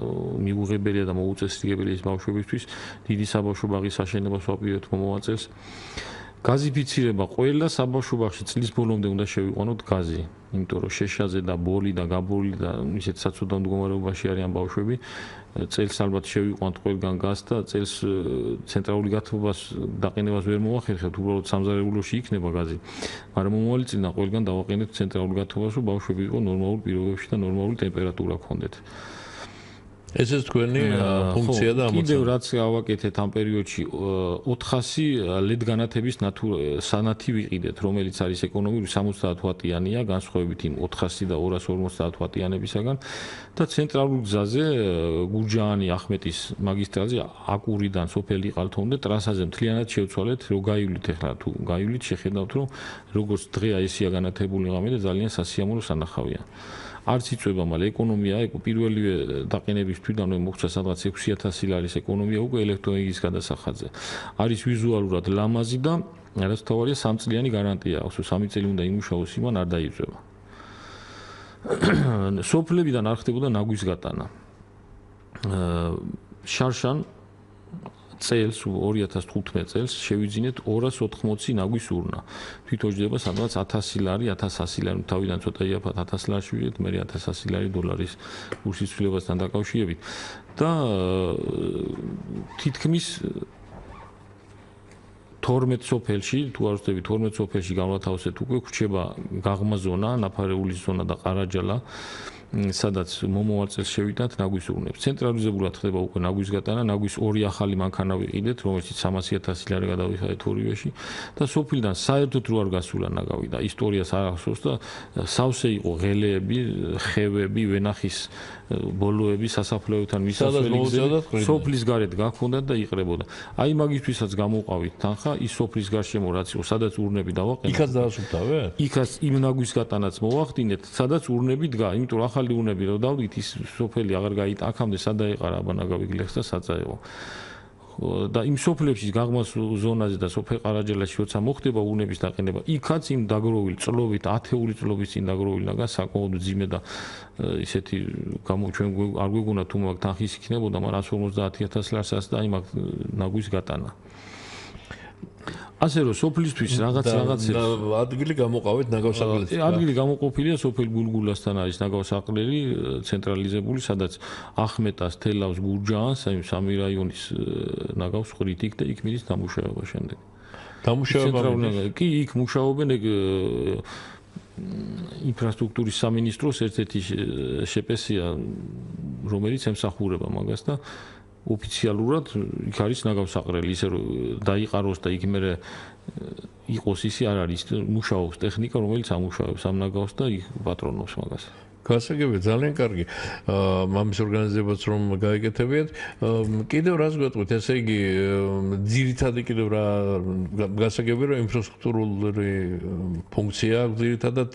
მიუღებელია და მოუწესრიგებელია ის ბავშვებისთვის. დიდი საბავშვო ბაღის აშენებას ვაპირებთ მომავალ წელს. გაზიფიცირება ყველა საბავშვო ბაღში წლის ბოლომდე უნდა შევიყვანოთ გაზი, იმიტომ რომ შეშაზე და ბოლი და გაბოლი და ისეთ საცოდავ მდგომარეობაში არიან ბავშვები. წელს ალბათ შევიყვანთ ყველგან გაზს და წელს ცენტრალური გათბობას დაყენებას ვერ მოვახერხებთ, უბრალოდ სამზარეულოში იქნება გაზი. მაგრამ მომავალი წინა ყველგან დავაყენებთ ცენტრალურ გათბობას, რომ ბავშვები იყო ნორმალურ პირობებში და ნორმალური ტემპერატურა ჰქონდეთ. ესეც თქვენი ფუნქცია და ამოცანა. კიდევ რაც გავაკეთეთ ამ პერიოდში 400 LED განათების სანათი ვიყიდეთ, რომელიც არის ეკონომიური 70 ვატიანია, განსხვავებით იმ 400 და 250 ვატიანებისაგან და ცენტრალურ გზაზე გურჯაანი ახმეტის მაგისტრალზე აკურიდან სოფელი ყალთომდე ტრასაზე მთლიანად შევცვალეთ, რო გაივლით ახლა თუ გაივლით შეხედავთ, რომ როგორც დღეა ესია განათებული ღამე და ძალიან სასიამოვნო სანახავია. არც იწვება, მაგრამ ეკონომია, პირველივე დაყენების თვიდანვე მოხდა სადღაც 6000 ლარის ეკონომია უკვე ელექტროენერგიის გადასახადზე. არის ვიზუალურად ლამაზი და რაც თავარია 3 წლიანი გარანტია აქვს, 3 წელი უნდა იმუშაოს, იმან არ დაიწვება. სოფლებიდან არ ხდებოდა ნაგვის გატანა. შარშან წელს 2015 წელს შევიძინეთ 280 ნაგვის урна. თვითოჯდება სადღაც 1000 ლარი, 1100 ლარი, თავიდან ცოტა იაფად 1000 ლარს ვიღეთ, მე 1100 ლარი დოლარის კურსის ცვლილებასთან დაკავშირებით და თითქმის 12 სოფელში, თუ არ ვწდები 12 სოფელში განვათავსეთ უკვე გვჩება გაღმა ზონა, ნაფარეული ზონა და ყარაჯალა. სადაც მომავალ წელს შევიდათ ნაგვის ურნებს. ცენტრალიზებულად ხდება უკვე ნაგვის გატანა, ნაგვის ორი ახალი მანქანა ვიყიდეთ, რომელიც 300.000 ლარი გადავიხადეთ ორივეში და სოფლიდან საერთოდ რო არ გასულა ნაგავი და ისტორიას არ ახსოვს და სავსე იყო ღელეები, ხევები, ვენახის ბოლოები სასაფლაოთან მისასვლელი სოფლის გარეთ გაქონდათ და იყრებოდა. აი მაგისთვისაც გამოვყავით თანხა, ის სოფლის გარშემო რაც იყო, სადაც ურნები დავაყენეთ. იქაც დაასუფთავეთ? იქაც იმ ნაგვის გატანაც მოვახდინეთ, სადაც ურნები დგა, იმიტომ რომ ახალი ურნები რო დავდით, ის სოფელი აღარ გაიტა, აქამდე სადაეყარა აბანაგავი გლეხს და საწაეღო. და იმ სოფლებში გაღმას ზონაზე და სოფელ ყარაჯალაში როცა მოხდება ურნების დაყენება, იქაც იმ დაგროვილი წლობით, ათეული წლობის წინ დაგროვილი ნაგა საკმაოდ მძიმე და ისეთი ჩვენ არ გვეგონა თუ მაგ თანხის იქნებოდა, მაგრამ 150.000 ლარსაც და აი მაგ ნაგვის გატანა. ასე რომ სოფლისთვის რაღაცებს ადგილი გამოყავეთ ნაგავსაყრელში. ადგილი გამოყოფილია სოფელ გულგულასთან არის ნაგავსაყრელი ცენტრალიზებული, სადაც ახმეტას, თელავს, გურჯაანს, აი სამი რაიონის ნაგავს ყრით იქ და იქ მიდის დამუშავება შემდეგ. დამუშავება კი იქ მუშაობენ ეგ ინფრასტრუქტურის სამინისტროს ერთ-ერთი შეპესია, რომელიც ემსახურება მაგას და ოფიციალურად იქ არის ნაგავსაყრელი, ისე რომ დაიყაროს და იქ მერე იყოს ისი არ არის, მუშაობს ტექნიკა, რომელიც ამუშავებს ამ ნაგავს და იქ პატრონობს მაგას. გასაგები ძალიან კარგი. მამის ორგანიზებაც რომ გაიგეთებიათ, კიდევ რას გვეტყვით, ესე იგი ძირითადი კიდევ რა გასაგები რომ ინფრასტრუქტურული ფუნქცია აქვს ძირითადად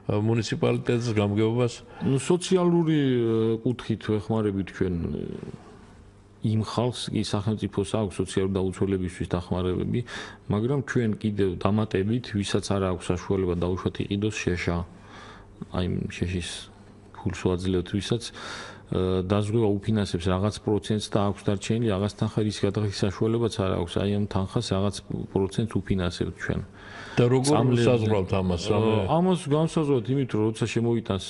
მუნიციპალიტეტის გამგეობას. ნუ სოციალური კუთხით ვეხმარებით ჩვენ იმ ხალხს კი სახელმწიფოს აქვს სოციალური დაუცველებისთვის დახმარებები, მაგრამ ჩვენ კიდევ დამატებით, ვისაც არ აქვს საშუალება დაუშვათ იყიდოს შეშა. აი შეშის ფულს ვაძლევთ, ვისაც დაზღვევა უფინანსებს რაღაც პროცენტს და აქვს დარჩენილი რაღაც თანხა, რის გადაღების საშუალებაც არ აქვს, აი ამ თანხას რაღაც პროცენტს უფინანსებთ ჩვენ. და როგორ საზღვრავთ ამას? ამას განსაზღვრავთ იმით, რომ როცა შემოიტანს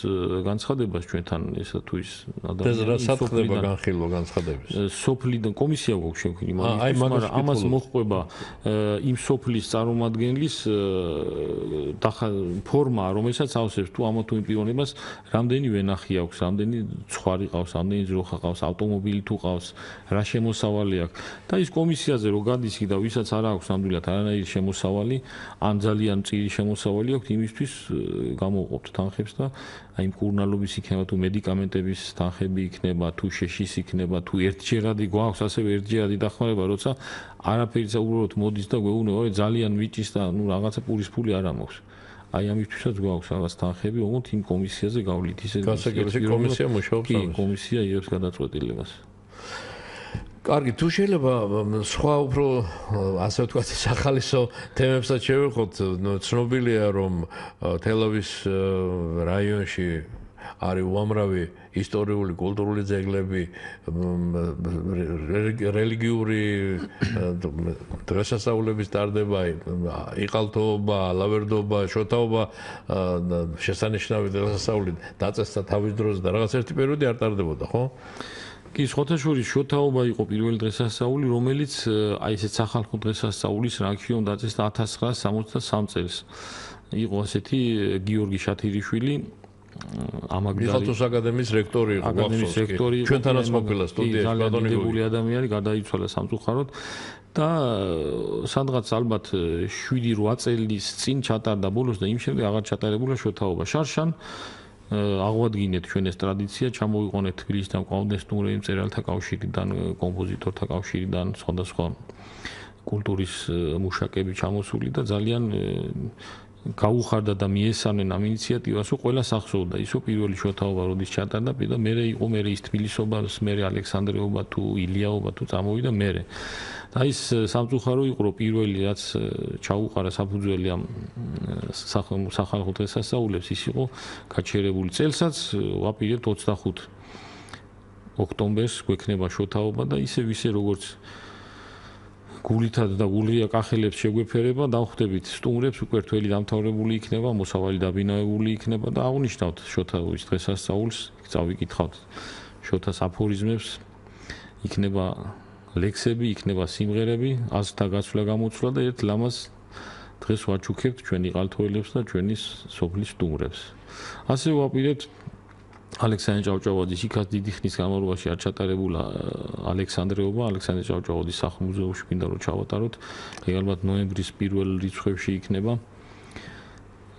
განცხადებას ჩვენთან ესა თუ ის ადამიანი რა საფრთხება განხილვა განცხადების? სოფლიდან კომისია გვაქვს შექმნილი, მაგრამ ამას მოხდება იმ სოფლის წარმომადგენლის ფორმა, რომელსაც ავსებს თუ ამა თუ იმ პიროვნებას რამდენი ვენახი აქვს, რამდენი ცხვარი ყავს, რამდენი ძროხა ყავს, ავტომობილი თუ ყავს, რა შემოსავალი აქვს. და ის კომისიაზე რო გადის და ვისაც არ აქვს ნამდვილად არანაირი შემოსავალი, ან ძალიან მწირი შემოსავალი აქვს, იმისთვის გამოვყოფთ თანხებს და აი მკურნალობის იქნება თუ მედიკამენტების თანხები იქნება, თუ შეშის იქნება, თუ ერთჯერადი გვაქვს ასევე ერთჯერადი დახმარება, როცა არაფერიც უბრალოდ მოდის და გვეუბნება, ძალიან ვიჭის და ნუ რაღაცა პურის ფული არ ამოქვს. აი ამისთვისაც გვაქვს რაღაც თანხები, უბრალოდ იმ კომისიაზე გავლით. ისე კომისია მუშაობს ამას. კი, კომისია იღებს გადაწყვეტილებას. კარგი, თუ შეიძლება სხვა უფრო ასე ვთქვათ, სახალისო თემებსაც შევეხოთ, ცნობილია რომ თელავის რაიონში არის უამრავი ისტორიული, კულტურული ძეგლები, რელიგიური დღესასწაულების ტარდება, იყალთოობა, ლავერდობა, შოთაობა, შესანიშნავი დღესასწაული დაწესდა თავის დროზე და რაღაც ერთი პერიოდი არ ტარდებოდა, ხო? კი, შოთაშორის შოთაობა იყო პირველი დღესასწაული, რომელიც აი ესეთ სახალხო დღესასწაულის რანგში დაწესდა 1963 წელს. იყო ასეთი გიორგი შათირიშვილი, მიხალთოს აკადემიის რექტორი იყო, აკადემიის რექტორი იყო, ჩვენთანაც ყოფილა სტუდიაში, ბატონი დიდებული ადამიანი, გადაიცვალა სამწუხაროდ და სადღაც ალბათ 7-8 წლის წინ ჩატარდა ბოლოს და იმ შემდეგ აღარ ჩატარებულა შოთაობა. შარშან აღვადგინეთ ჩვენ ეს ტრადიცია, ჩამოვიყენეთ თბილისიდან ყავდეს სტუმრები მწერალთა კავშირიდან, კომპოზიტორთა კავშირიდან, სხვადასხვა კულტურის მუშაკები ჩამოსული და ძალიან გაუხარდა და მიესალმნენ ამ ინიციატივას, რომ ყველა სახსოვდა ისო პირველი შოთაობა როდის ჩატარდა, და მერე იყო ის თბილისობა, მერე ალექსანდრეობა თუ ილიაობა თუ წამოვიდა მერე. და ის სამწუხარო იყო, რომ პირველი რაც ჩაუყარა საფუძველი ამ სახალხო დღესასწაულებს, ის იყო გაჩერებული წელსაც ვაპირებთ 25 ოქტომბერს გვექნება შოთაობა და ისე როგორც გულითად და გულრია კახელებს შეგვეფერება, დავხვდებით სტუმრებს, უკვე რთველი დამთავრებული იქნება, მოსავალი დაბინავებული იქნება და აღნიშნავთ შოთაობის დღესასწაულს, წავიკითხავთ შოთას აფორიზმებს, იქნება ლექსები, იქნება სიმღერები, აზრთა გაცვლა გამოცვლა და ერთ ლამაზ დღეს ვაჩუქებთ ჩვენი ყალთოელებს და ჩვენი სოფლის სტუმრებს. ასე ვაპირებთ ალექსანდრე ჭავჭავაძის იქაც დიდი ხნის განმავლობაში არ ჩატარებულა ალექსანდრეობა, ალექსანდრე ჭავჭავაძის სახლ-მუზეუმში მინდა რომ ჩავატაროთ. ალბათ ნოემბრის პირველ რიცხვებში იქნება.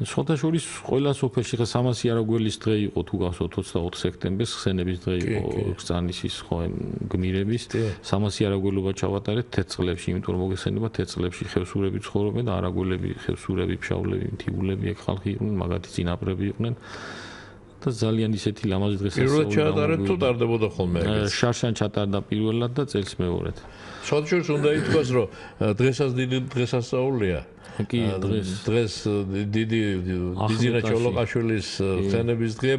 შოთაშორის ყველა სოფელში ხა 300 არაგველის დღე იყო თუ გახსოვთ 24 სექტემბერს, ხსენების დღე იყო ბრძანის ხო გმირების. 300 არაგველობა ჩავატარეთ თეთრწყლებში, იმიტომ რომ მოგესალმება თეთრწყლებში ხევსურები ცხოვრობენ და არაგველები, ხევსურები, ფშავლები, მთიბულები ეგ ხალხი იყვნენ, მაგათი წინაპრები იყვნენ. და ძალიან ისეთი ლამაზი დღესასწაული. პირველად ჩატარეთ თუ ტარდებოდა ხოლმე ეგეც? შარშან ჩატარდა პირველად და წელს მეორედ. შოთაშორის უნდა ითქვას, რომ დიდი დღესასწაულია. კი, დღეს დიდი ბიზინა ჩოლოყაშვილის ხსენების დღეა,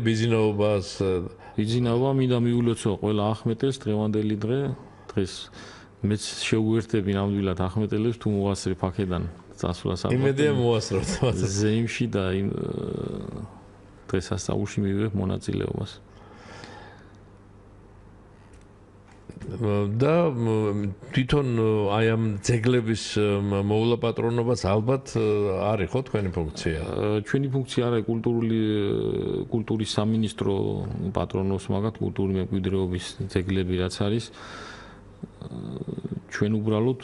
ბიზინაობა მინდა მიულოცო ყველა ახმეტელს დღევანდელი დღეს მეც შეუერთები ნამდვილად ახმეტელებს თუ მოასწრებ აქედან წასვლას ალბათ. იმედია მოასწროთ. ზეიმში და იმ დღესასწაულში მივიღებ მონაწილეობას. და თვითონ აი ამ ძეგლების მოვლა პატრონობას ალბათ არის ხო თქვენი ფუნქცია? ჩვენი ფუნქცია არის კულტურის სამინისტრო პატრონობს მაგათ კულტურული მემკვიდრეობის ძეგლები რაც არის. ჩვენ უბრალოდ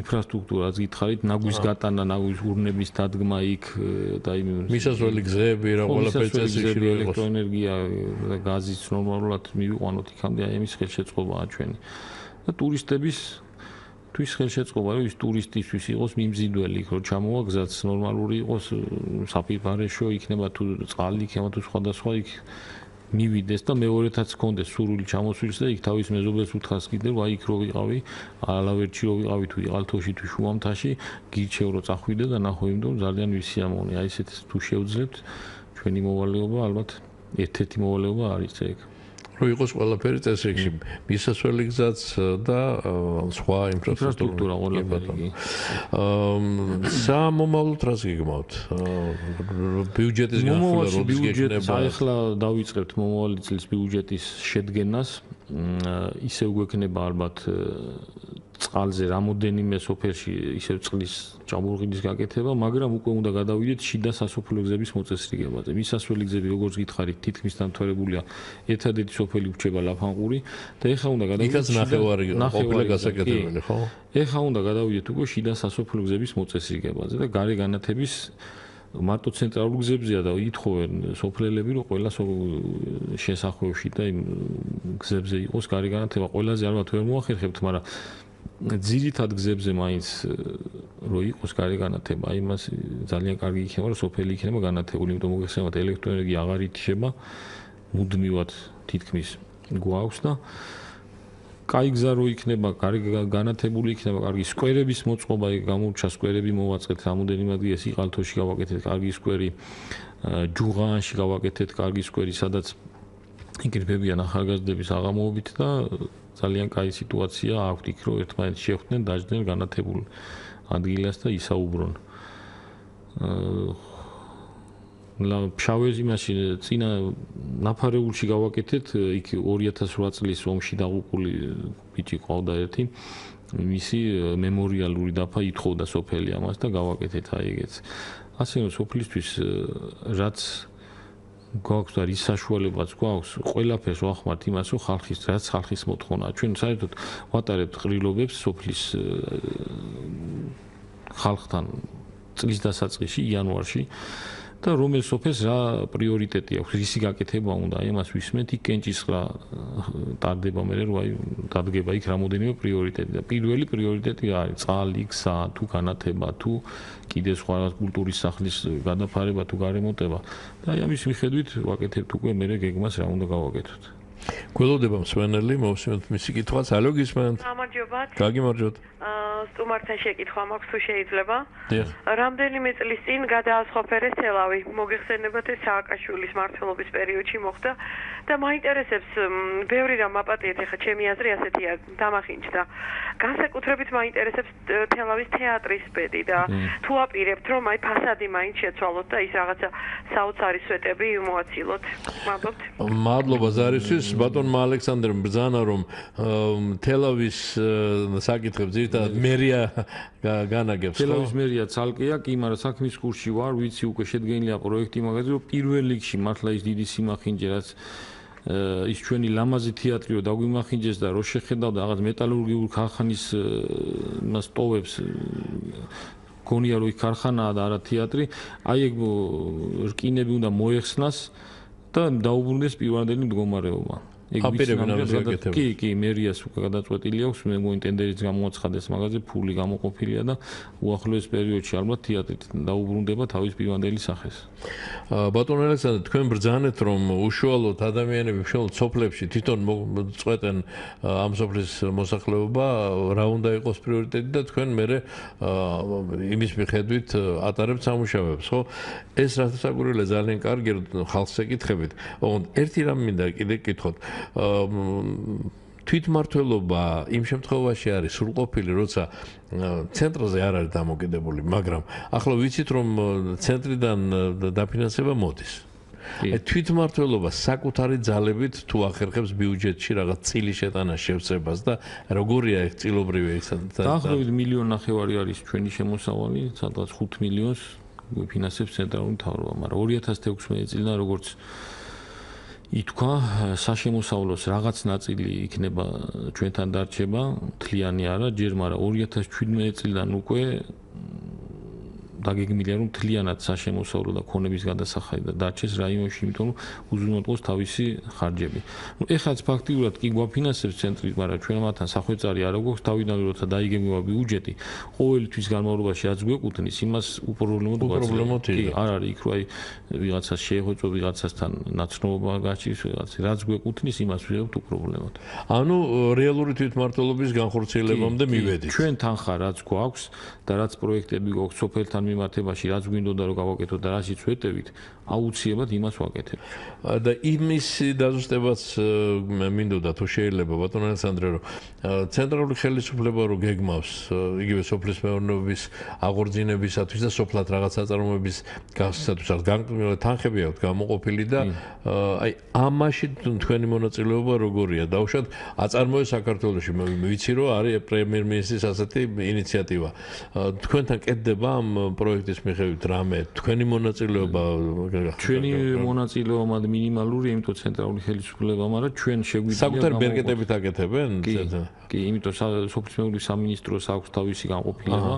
ინფრასტრუქტურას გითხარით, ნაგვის გატანა, ნაგვის ურნების დადგმა იქ და იმ მისასვლელი გზები რა ყველაფერი წესრიგში რო იყოს. ელექტროენერგია და გაზიც ნორმალურად მივიყვანოთ იქამდე, აი ამის ხელშეწყობაა ჩვენი. და ტურისტების თვის ხელშეწყობა, რომ ის ტურისტისთვის იყოს მიმზიდველი, იქ რო ჩამოვა გზაც ნორმალური იყოს, საფიფარეშო იქნება თუ წყალი იქნება თუ სხვადასხვა იქ მივიდეს და მეორეთაც გქონდეს სურვილი ჩამოსვლის და იქ თავის მეზობელს უთხრას კიდევ აი იქ რო ვიყავი, ალავერტში რო ვიყავი თუ იყალთოში თუ შუამთაში, გირჩევ რო წახვიდე და ნახო იმდენ ძალიან ვისიამოვნე. აი ესეთ თუ შევძლებთ ჩვენი მოვალეობა ალბათ ერთ-ერთი მოვალეობა არის ეგ. რო იყოს ყველაფერი წესრიგში, მისასვლელი გზაც და სხვა ინფრასტრუქტურა ყველაფერი. სამომავლოდ რას გიგმავთ? ბიუჯეტის განხილვა როდის გექნება? ახლა დავიწყებთ მომავალი წლის ბიუჯეტის შედგენას. ისევ გვექნება ალბათ წყალზე რამოდენიმე სოფელში ისევ წყლის ჭაბურღილის გაკეთება, მაგრამ უკვე უნდა გადავიდეთ შიდა სასოფლო გზების მოწესრიგებაზე. მისასვლელი გზები როგორც გითხარით, თითქმის დამთავრებულია. ერთადერთი სოფელი გვჭება ლაფანყური და ეხლა უნდა გადავიდეთ იქაც ნახევარი ყოფილა გასაკეთებელი, ხო? ეხლა უნდა გადავიდეთ უკვე შიდა სასოფლო გზების მოწესრიგებაზე და გარე განათების მარტო ცენტრალურ გზებზეა და ითხოვენ სოფლელები რომ ყველა შესახვევში და იმ გზებზე იყოს გარე განათება. ყველაზე ალბათ ვერ მოახერხებთ, მაგრამ ძირითად გზებზე მაინც რო იყოს გარე განათება, აი მას ძალიან კარგი იქნება რომ სოფელი იქნება განათებული, იმიტომ მოგეხსენებათ ელექტროენერგია აღარ ითიშება, მუდმივად თითქმის გვაქვს და კაი გზა რო იქნება, განათებული იქნება, კარგი სკვერების მოწყობა, გამორჩა სკვერები მოვაწყეთ, რამოდენიმე ადგილას იყალთოში გავაკეთეთ კარგი სკვერი, ჯუღაანში გავაკეთეთ კარგი სკვერი, სადაც იკრიფებიან ახალგაზრდების აღამოობით და ძალიან კაი სიტუაცია აქვთ იქ, რომ ერთმანეთს შეხვდნენ, დაждდნენ განათებულ ადგილას და ისაუბრონ. შავეზ იმაში წინა ნაფარეულში გავაკეთეთ, იქ 2008 წლის ომში დაღუპული ბიჭი ყავდა ერთი, მისი მემორიალური დაფა ითხოვდა სოფელი ამას და გავაკეთეთ აი ეგეც. ასე რომ სოფლისთვის რაც გვაქვს და რის საშუალებაც გვაქვს, ყველაფერს ვახმართ იმას, რომ რაც ხალხის მოთხოვნაა. ჩვენ საერთოდ ვატარებთ ყრილობებს სოფლის ხალხთან წლის დასაწყისში, იანვარში და რომელ სოფელს რა პრიორიტეტი აქვს, რისი გაკეთება უნდა, აი ამას ვისმენთ, იქ კენჭისყრა ტარდება მე რომ აი დადგება იქ რამოდენიმე პრიორიტეტი და პირველი პრიორიტეტი არის წყალი, გზა, თუ განათება, თუ კიდე სხვა კულტურის სახლის გადაფარება თუ გარემოტება და აი ამის მიხედვით ვაკეთებთ უკვე მე გეგმას რა უნდა გავაკეთოთ. გველოდება მსვენელი, მოვსმენთ მისი კითხვაც, ალო გისმენთ? გამარჯობათ. გაგიმარჯობთ. სტუმართან შეკითხვა მაქვს თუ შეიძლება. დიახ. რამდენიმე წლის წინ გადაასხოფერეს თელავი. მოგეხსენებათ ეს სააკაშვილის მმართველობის პერიოდში მოხდა და მაინტერესებს ბევრი რამ აპატიეთ, ეხა ჩემი აზრი ასეთია, დამახინჯდა. განსაკუთრებით მაინტერესებს თელავის თეატრის ბედი და თუ აპირებთ რომ აი ფასადი მაინც შეცვალოთ და ის რაღაცა საოცარი სვეტები მოაცილოთ. მადლობთ. მადლობა ზარისთვის, ბატონმა ალექსანდრემ ბრძანა რომ თელავის საკითხებს ზირთად მერია განაგებს, ხო? თელავის მერია ცალკეა, კი, მაგრამ საქმის კურსში ვარ, ვიცი უკვე შედგენილია პროექტი მაგაზე, რომ პირველ რიგში მართლა ის დიდი სიმახინჯე რაც ის ჩვენი ლამაზი თეატრიო დაგვიმახინჯეს და რო შეხედავ და რაღაც მეტალურგიულ ქარხანის მას ტოვებს გონია რომ იქ ქარხანაა და არა თეატრი, აი ეგ რკინები უნდა მოეხსნას და დაუბრუნდეს პირვანდელი მდგომარეობა. აპირებენ ამას გაკეთება. კი, მერიას უკვე გადაწყვეტილი აქვს, მე მგონი ტენდერიც გამოაცხადეს მაგაზე, ფული გამოყოფილია და უახლოეს პერიოდში ალბათ თეატრი დაუბრუნდება თავის პირვანდელი სახეს. ბატონ ალექსანდრე, თქვენ ბრძანეთ რომ უშუალოდ ადამიანები უშუალოდ სოფლებში თვითონ წყვეტენ ამ სოფლის მოსახლეობა, რა უნდა იყოს პრიორიტეტი და თქვენ მერე იმის მიხედვით ატარებთ სამუშაოებს, ხო? ეს რასაკვირველია ძალიან კარგი რომ ხალხს ეკითხებით. ოღონდ ერთი რამ მინდა კიდე გკითხოთ. თვითმმართველობა იმ შემთხვევაში არის სრულყოფილი, როცა ცენტრაზე არ არის დამოკიდებული, მაგრამ ახლა ვიცით რომ ცენტრიდან დაფინანსება მოდის. თვითმმართველობა საკუთარი ძალებით თუ ახერხებს ბიუჯეტში რაღაც წილი შეტანას შევწებას და როგორია ეს წილობრივი ეს დაახლოებით 1.5 მილიონი არის ჩვენი შემოსავალი, სადღაც 5 მილიონს ფინანსებს ცენტრალური მთავრობა, მაგრამ 2016 წლიდან როგორც ითქვა საშემოსავლოს რაღაც ნაწილი იქნება ჩვენთან დარჩება, მთლიანი არა, ჯერ მაგრამ 2017 წლიდან უკვე დაგეგმილია რომ მთლიანად საშემოსავლო და ქონების გადასახადი და დარჩეს რაიონში, იმიტომ რომ უზრუნველყოს თავისი ხარჯები. ეხლაც ფაქტიურად კი გვაფინანსებს ცენტრი, მაგრამ ჩვენ ამათან სახვეწარი არ აქვს, თავიდან როცა დაიგეგმება ბიუჯეტი, ყოველი თვის განმავლობაში რაც გვეკუთვნის, იმას უპრობლემოდ უპრობლემოთია. არ არის იქ რა ვიღაცას შეეხვეწო, ვიღაცასთან ნაცნობა გაჩის, რაც გვეკუთვნის, იმას ვიღებთ უპრობლემოდ. ანუ რეალური თვითმმართველობის განხორციელებამდე მივედით. ჩვენ თანხა რაც გვაქვს და რაც პროექტები გვაქვს სოფელთან მიმართებაში, რაც გვინდოდა რომ გავაკეთოთ და რაშიც ვეტევით, აუცილებლად იმას ვაკეთებ. და იმის დაზუსტებაც მინდოდა თუ შეიძლება ბატონო ალექსანდრე რომ ცენტრალური ხელისუფლება რო გეგმავს იგივე სოფლის მეურნეობის აღორძინებისათვის და სოფლად რაღაც საწარმოების გასაცდელად თანხები აქვს გამოყოფილი და აი ამაში თქვენი მონაწილეობა როგორია? დაუშვათ აწარმოე საქართველოში ვიცი რომ არის პრემიერ-მინისტრის ასეთი ინიციატივა. თქვენთან კეთდება ამ პროექტის მიხედვით რამე? თქვენი მონაწილეობა ჩვენი მონაწილეობა მინიმალური, იმიტომ ცენტრალური ხელისუფლება, მაგრამ ჩვენ შეგვიძლია საკუთარი ბერკეტებით აკეთებენ? კი, იმიტომ სოფლის მეურნეობის სამინისტროს აქვს თავისი განყოფილება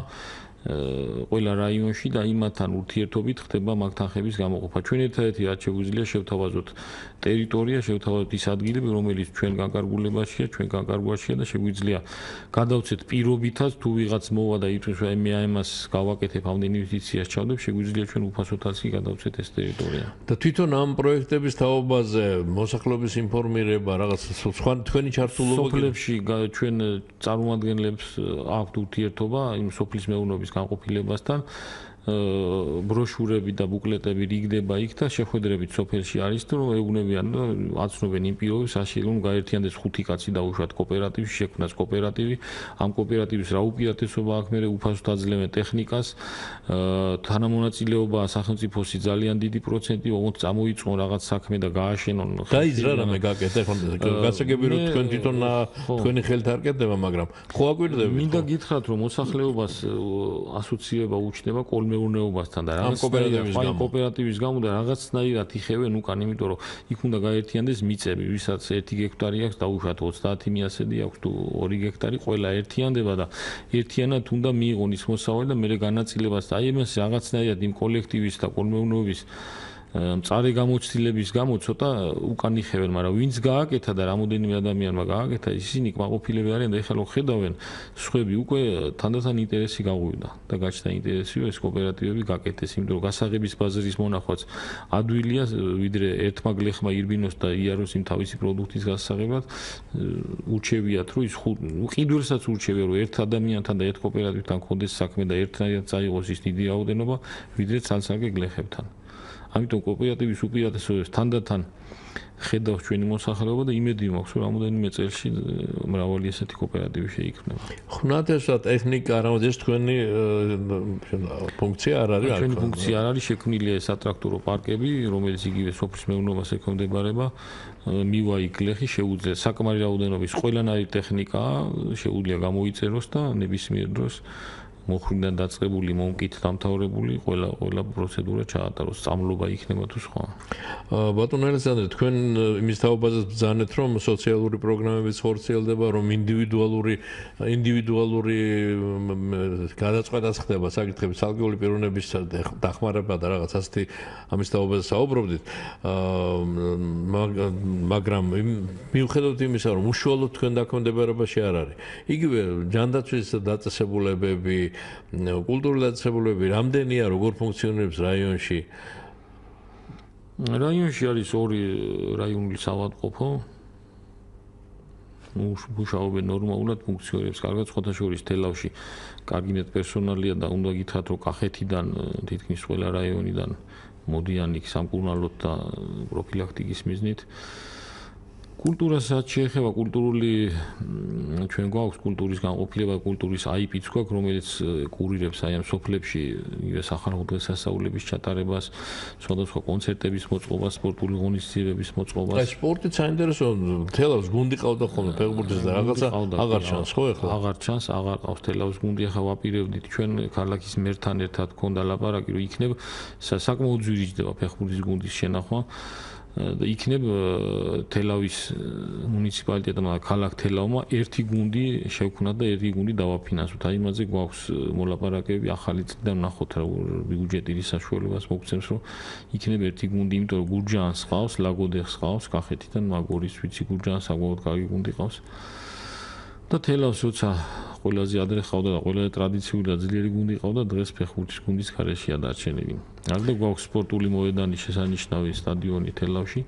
ყველა რაიონში და იმათთან ურთიერთობით ხდება მაგ თანხების გამოყოფა. ჩვენ ერთადერთი რაც შეგვიძლია შევთავაზოთ ტერიტორია, შევთავაზოთ ის ადგილები, რომელიც ჩვენ განკარგულებაშია, ჩვენ განკარგვაშია და შეგვიძლია გადავცეთ პირობითაც თუ ვიღაც მოვა და იტყვის რომ მე ამას გავაკეთებ, ამ ინვესტიციას ჩავდებ, შეგვიძლია ჩვენ უფასოთაც კი გადავცეთ ეს ტერიტორია. და თვითონ ამ პროექტების თაობაზე მოსახლეობის ინფორმირება, რაღაც სხვა თქვენი ჩართულობა სოფლებში ჩვენ წარმომადგენლებს აქვთ ურთიერთობა იმ სოფლის მეურნეობის განყოფილებასთან ბროშურები და ბუკლეტები რიგდება იქ და შეხვედრებით სოფელში არის თუ რომ ეუბნებიან და აცნობენ იმ პირობებს საშიში რომ გაერთიანდეს 5 კაცი დაუშვათ კოოპერატივში შექმნას კოოპერატივი ამ კოოპერატივის რა უპირატესობა აქვს მე უფასოდ აძლევენ ტექნიკას თანამონაწილეობა სახელმწიფოსი ძალიან დიდი პროცენტი ოღონდ წამოიწყონ რაღაც საქმე და გააშენონ დაიძრა რამე გაკეთე ხო გასაგები რომ თქვენ თვითონ თქვენი ხელთ არ კეთდება მაგრამ ხო აკვირდებით მინდა გითხრათ რომ მოსახლეობას ასოცირება უჩნდება კოლმეურნეობასთან და ამ კოოპერატივის გამო და რაღაცნაირად იხევენ უკან იმიტომ რომ იქ უნდა გაერთიანდეს მიწები ვისაც 1 ჰექტარი აქვს დაუშვათ 30 მიასედი აქვს თუ 2 ჰექტარი ყველა ერთიანდება და ერთიანად უნდა მიიღონ ის მოსავალი და მე განაწილებას აი ამას რაღაცნაირად იმ კოლექტივის და კოლმეურნეობის მწარე გამოცდილების გამო ცოტა უკან იხევენ, მაგრამ ვინც გააკეთა და რამოდენიმე ადამიანმა გააკეთა, ისინი კმაყოფილები არიან და ეხლა რომ ხედავენ, სხვები უკვე თანდათან ინტერესი გაღვივდა და გაჩნდა ინტერესი რომ ეს კოოპერატივები გაკეთდეს, იმიტომ რომ გასაღების ბაზრის მონახვაც ადვილია, ვიდრე ერთმა გლეხმა ირბინოს და იაროს იმ თავისი პროდუქტის გასაღებად, ურჩევიათ რომ ის ყიდველსაც ურჩევია რომ ერთ ადამიანთან და ერთ კოოპერატივთან კონდეს საქმე და ერთნაირად წაიღოს ის დიდი რაოდენობა, ვიდრე ცალ-ცალკე გლეხებთან. ამიტომ კოოპერატივის უპირატესობებს თანდათან ხედავს ჩვენი მოსახლეობა და იმედი მაქვს რომ რამოდენიმე წელში მრავალი ესეთი კოოპერატივი შეიქმნება. ხნათესად ეთნიკა რამოდეს თქვენი ფუნქცია არ არის? ჩვენი ფუნქცია არ არის შექმნილია სატრაქტორო პარკები, რომელიც იგივე სოფლის მეურნეობას ექვემდებარება. მივა იქ გლეხი შეუძლია საკმარი რაოდენობის ყველანაირი ტექნიკა შეუძლია გამოიწეროს და ნებისმიერ დროს მოხრიდან დაწყებული მომკით დამთავრებული ყველა პროცედურა ჩაატაროს, სწავლობა იქნება თუ სხვა. ბატონო ალექსანდრე, თქვენ იმის თაობაზე ბრძანეთ, რომ სოციალური პროგრამებიც ხორციელდება, რომ ინდივიდუალური გადაწყვეტას ხდება საკითხების ალგორითმის პიროვნების დახმარება და რაღაც ასეთი ამის თაობაზე საუბრობდით. მაგრამ მიუხედავად იმისა, რომ უშუალოდ თქვენ დაქვემდებარებაში არ არის. იგივე ჯანდაცვის დაწესებულებები კულტურული დაწესებულებები რამდენია როგორ ფუნქციონირებს რაიონში? რაიონში არის 2 რაიონული საავადმყოფო. მუშაობენ ნორმალურად ფუნქციონირებს კარგად სხვათა შორის თელავში კარგი პერსონალია და უნდა გითხრათ რომ კახეთიდან თითქმის ყველა რაიონიდან მოდიან იქ სამკურნალოდ და პროფილაქტიკის მიზნით. კულტურასაც შეეხება კულტურული ჩვენ გვაქვს კულტურის განყოფილება, კულტურის IP-ც გვაქვს, რომელიც კურირებს აი ამ სოფლებში იგივე სახალხო დღესასწაულების ჩატარებას, სხვადასხვა კონცერტების მოწყობას, სპორტული ღონისძიებების მოწყობას. აი სპორტი საინტერესო თელავს გუნდი ყავდა ხოლმე ფეხბურთის და რაღაცა აღარ ჩანს ხო ახლა? აღარ ჩანს, აღარ ყავს თელავს გუნდი, ახლა ვაპირებდით ჩვენ ქალაქის მერთან ერთად ქონდა ლაპარაკი, რომ იქნება საკმაოდ ძვირი ჯდება ფეხბურთის გუნდის შენახვა. იქნებ თელავის მუნიციპალიტეტმა ქალაქ თელავმა ერთი გუნდი შევქმნა და ერთი გუნდი დავაფინანსოთ. აი იმაზე გვაქვს მოლაპარაკებები ახალი წლიდან ნახოთ რა ბიუჯეტი ის საშუალებას მოგცემს რომ იქნებ ერთი გუნდი, იმიტომ რომ გურჯაანს ყავს, ლაგოდეხს ყავს, კახეთიდან მაგორის ვიცი გურჯაანს საკმაოდ კარგი გუნდი ყავს. და თელავს როცა ყველაზე ადრე ყავდა და ყველაზე ტრადიციული და ძლიერი გუნდი ყავდა, დღეს ფეხბურთის გუნდის გარეშეა დარჩენილი. არდა გვაქვს სპორტული მოედანი შესანიშნავი სტადიონი თელავში,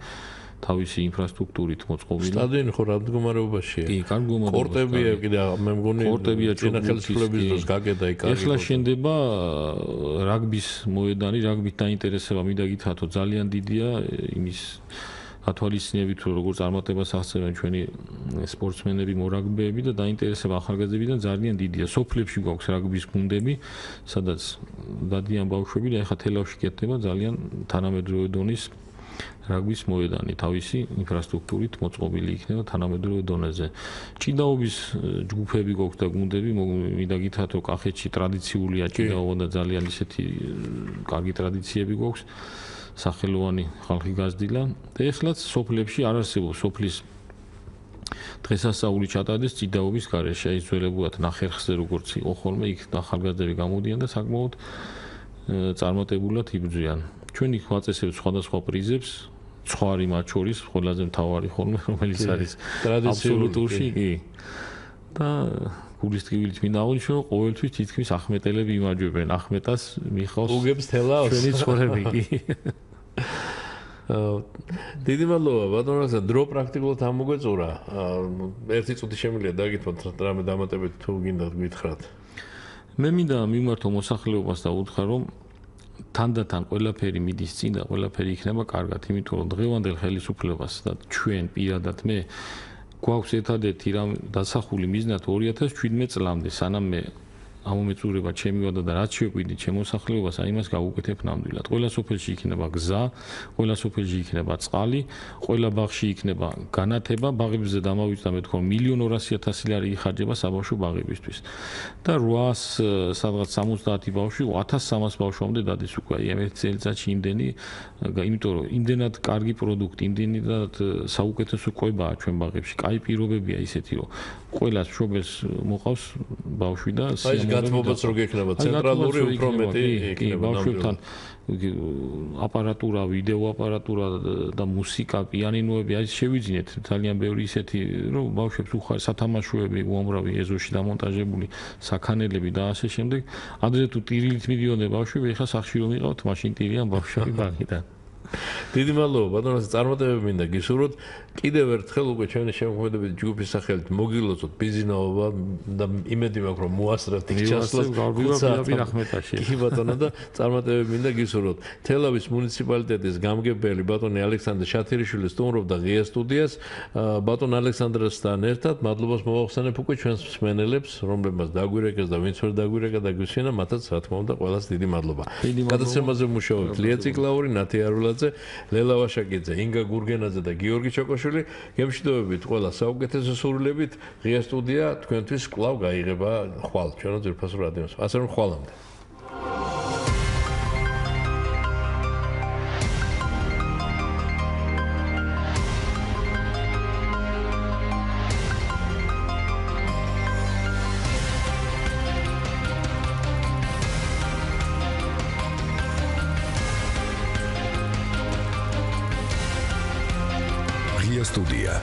თავისი ინფრასტრუქტურით მოწყობილი. სტადიონი ხო რა მდგომარეობაშია? კი, კარგი მდგომარეობაშია. კორტებია კიდე მე მგონი კორტებია ხელისუფლების დროს გაკეთა იქ კარგი. ეხლა შენდება რაგბის მოედანი, რაგბით დაინტერესება მინდა გითხრათ, ძალიან დიდია იმის ათვალისწინებით რომ როგორ წარმატებას აღწევენ ჩვენი სპორტსმენები, მორაგბეები და დაინტერესება ახალგაზრდებიდან ძალიან დიდია. სოფლებში გვაქვს რაგბის გუნდები, სადაც დადიან ბავშვები და ეხლა თელავში კეთდება ძალიან თანამედროვე დონის რაგბის მოედანი, თავისი ინფრასტრუქტურით მოწყობილი იქნება თანამედროვე დონეზე. ჭიდაობის ჯგუფები გვაქვს და გუნდები, მინდა გითხრათ რომ კახეთში ტრადიციულია ჭიდაობა და ძალიან ისეთი კარგი ტრადიციები გვაქვს. სახელოვანი ხალხი გაზრდილა და ეხლაც სოფლებში არ არსებობს სოფლის დღესასწაული ჩატარდეს ჭიდაობის გარეშე, აი ძველებურად ნახერხზე როგორც იყო ხოლმე, იქ ახალგაზრდები გამოდიან და საკმაოდ წარმატებულად იბრძვიან. ჩვენი ვაწესებთ სხვადასხვა პრიზებს, ცხარი მათ შორის ყველაზე მთავარი ხოლმე, რომელიც არის აბსოლუტურში, კი. და გულის ტკივილით მინდა აღნიშნო, ყოველთვის თითქმის ახმეტელები იმაჯვებენ, ახმეტას მიხავს უგებს თელავს ჩვენი ცხოვრები, კი. დიდი მადლობა ბატონო რაზა დრო პრაქტიკულად ამოგვეწურა. ერთი წუთი შემიძლია დაგითმოთ რამე დამატებით თუ გინდა გითხრათ. მე მინდა მიმართო მოსახლეობას და უთხრა რომ თანდათან ყველაფერი მიდის წინ და ყველაფერი იქნება კარგად, იმიტომ რომ დღევანდელ ხელისუფლებას და ჩვენ პირადად მე გვაქვს ერთადერთი რამ დასახული მიზნად 2017 წლამდე სანამ მე ამომეწურება ჩემი ვადა და რაც შეგვიდი ჩემ მოსახლეობას აი იმას გავუკეთებ ნამდვილად. ყველა სოფელში იქნება გზა, ყველა სოფელში იქნება წყალი, ყველა ბაღში იქნება განათება, ბაღებზე დამავიწყდა მე თქო 1.200.000 ლარი იხარჯება საბავშვო ბაღებისთვის. და 800 სადღაც 70 ბავშვი 1300 ბავშვამდე დადის უკვე აი ამ ერთ წელიწადში იმდენი, იმიტომ რომ იმდენად კარგი პროდუქტი, იმდენად საუკეთესო კვებაა ჩვენ ბაღებში. კაი პირობებია ისეთი რომ ყველას მშობელს მოყავს ბავშვი და გათმობაც რო გექნება ცენტრალური უფრო მეტი იქნება ბავშვებთან აპარატურა, ვიდეო აპარატურა და მუსიკა, პიანინოები, აი შევიძინეთ ძალიან ბევრი ისეთი რომ ბავშვებს უხარ სათამაშოები უამრავი ეზოში დამონტაჟებული საქანელები და ასე შემდეგ. ადრე თუ ტირილით მიდიოდნენ ბავშვები, ეხლა სახში რომ იყავთ, მაშინ ტირიან ბავშვები ბაღიდან. დიდი მადლობა ბატონო წარმატებები მინდა გისურვოთ. კიდევ ერთხელ უკვე ჩვენი შემოქმედებით ჯგუფის სახელით მოგილოცოთ ბიზნაობა და იმედი მაქვს რომ მოასწრებთ იქ ჩასვლას კი ბატონო და წარმატებები მინდა გისურვოთ. თელავის მუნიციპალიტეტის გამგებელი ბატონი ალექსანდრე შათირიშვილი სტუმრობდა ღია სტუდიას. ბატონ ალექსანდრესთან ერთად მადლობას მოვახსენებ უკვე ჩვენს მსმენელებს, რომლებმაც დაგვირეკეს და ვინც ვერ დაგვირეკა და გვისვენა, მათაც რა თქმა უნდა ყველას დიდი მადლობა. გადაცემაზე მუშაობთ ლია ციკლაური, ნათი არულაძე, ლელა ვაშაკიძე, ინგა გურგენაძე და გიორგი ჩოკოშვილი. გემშვიდობებით ყველა საუკეთესო სურვილებით. ღია სტუდია თქვენთვის კვლავ გაიღება ხვალ ჩვენო ძვირფასო რადიოს. ასე რომ ხვალამდე. Студия.